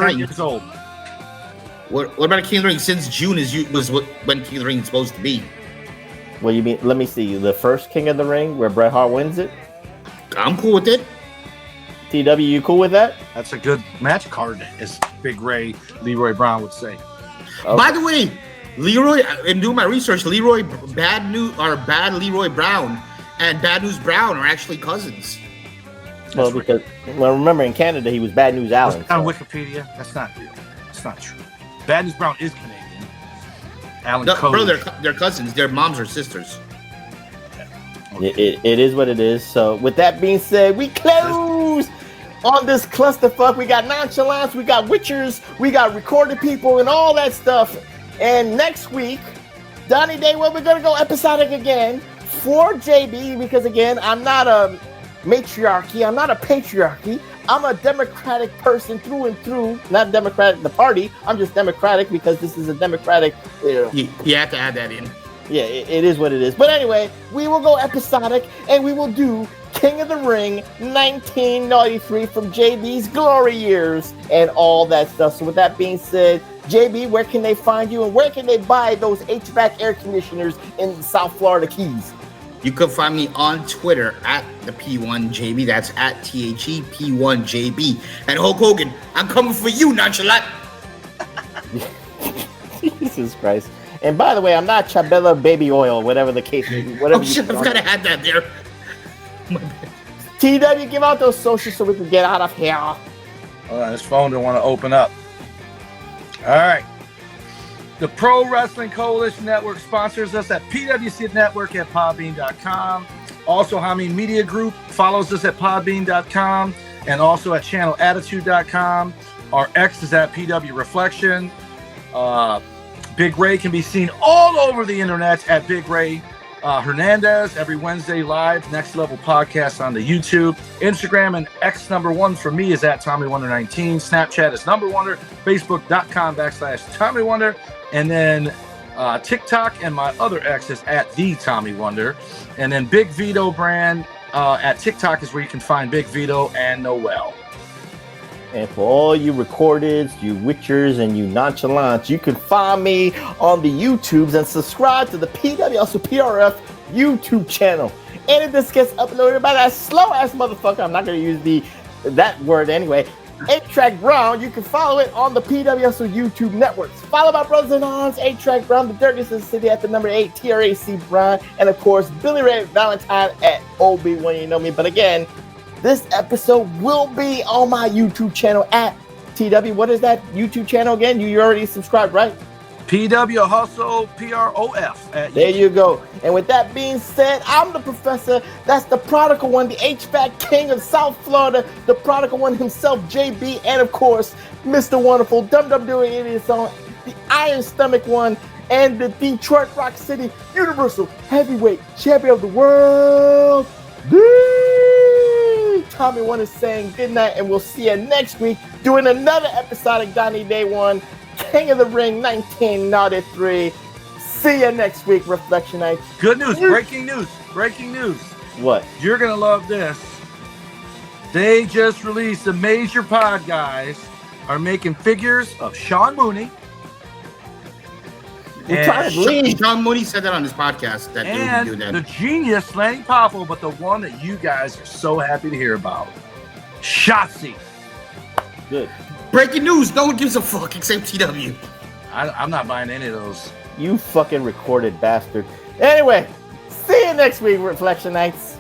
Ring? Since June was when King of the Ring is supposed to be. What do you mean? Let me see. The first King of the Ring, where Bret Hart wins it. I'm cool with it. TW, you cool with that? That's a good match card, as Big Ray Leroy Brown would say. Okay. By the way, Leroy, in doing my research, Bad Leroy Brown and Bad News Brown are actually cousins. Well, remember in Canada he was Bad News Allen. On Wikipedia, that's not real. It's not true. Bad News Brown is Canadian. Alan bro, they're cousins. Their moms are sisters. It is what it is. So with that being said, we close on this clusterfuck. We got Nonchalance, we got Witchers, we got Recorded People, and all that stuff. And next week, Donny Day, we're gonna go episodic again for JB, because again, I'm not a matriarchy, I'm not a patriarchy. I'm a democratic person through and through. Not democratic the party. I'm just democratic because this is a democratic. You have to add that in. Yeah, it is what it is. But anyway, we will go episodic, and we will do King of the Ring 1993 from JB's glory years and all that stuff. So with that being said, JB, where can they find you, and where can they buy those HVAC air conditioners in the South Florida Keys? You can find me on Twitter at the P1JB. That's at THEP1JB. And Hulk Hogan, I'm coming for you, Nonchalant. Jesus Christ. And by the way, I'm not Chabella Baby Oil, whatever the case may be. Oh, shit, I've got to add that there. TW, give out those socials so we can get out of here. All right, this phone don't want to open up. All right. The Pro Wrestling Coalition Network sponsors us at PWC Network at podbean.com. Also, Hameen Media Group follows us at podbean.com and also at channelattitude.com. Our X is at PW Reflection. Big Ray can be seen all over the internet at Big Ray Hernandez every Wednesday live. Next Level Podcast on the YouTube, Instagram, and X number 1 for me is at TommyWonder19. Snapchat is number Wonder. Facebook.com/Tommy Wonder, and then TikTok and my other X is at the Tommy Wonder, and then Big Vito brand at TikTok is where you can find Big Vito and Noel. And for all you recordeds, you witchers, and you nonchalants, you can find me on the YouTubes and subscribe to the PWHustle PRF YouTube channel. And if this gets uploaded by that slow-ass motherfucker, I'm not going to use that word anyway, 8-Track Brown, you can follow it on the PWHustle YouTube networks. Follow my brothers in arms, 8-Track Brown, the dirtiest in the city at the number 8, TRAC Brown, and of course, Billy Ray Valentine at OB1, you know me. But again, this episode will be on my YouTube channel at TW. What is that YouTube channel again? You already subscribed, right? PWHustle PROF. There you go. And with that being said, I'm the professor. That's the prodigal one, the HVAC king of South Florida, the prodigal one himself, JB, and of course, Mr. Wonderful, WWE Idiot Song, the Iron Stomach one, and the Detroit Rock City Universal Heavyweight Champion of the World, Tommy One is saying good night, and we'll see you next week doing another episodic Donny Day 1, King of the Ring 1993. See you next week, Reflectionites. Good news, breaking news. What? You're going to love this. They just released the Major Pod guys are making figures of Sean Mooney. Sean Mooney said that on his podcast that they would do that. The genius Lanny Poffo, but the one that you guys are so happy to hear about, Shotzi. Good. Breaking news, no one gives a fuck except TW. I'm not buying any of those. You fucking recorded bastard. Anyway, see you next week, Reflectionites.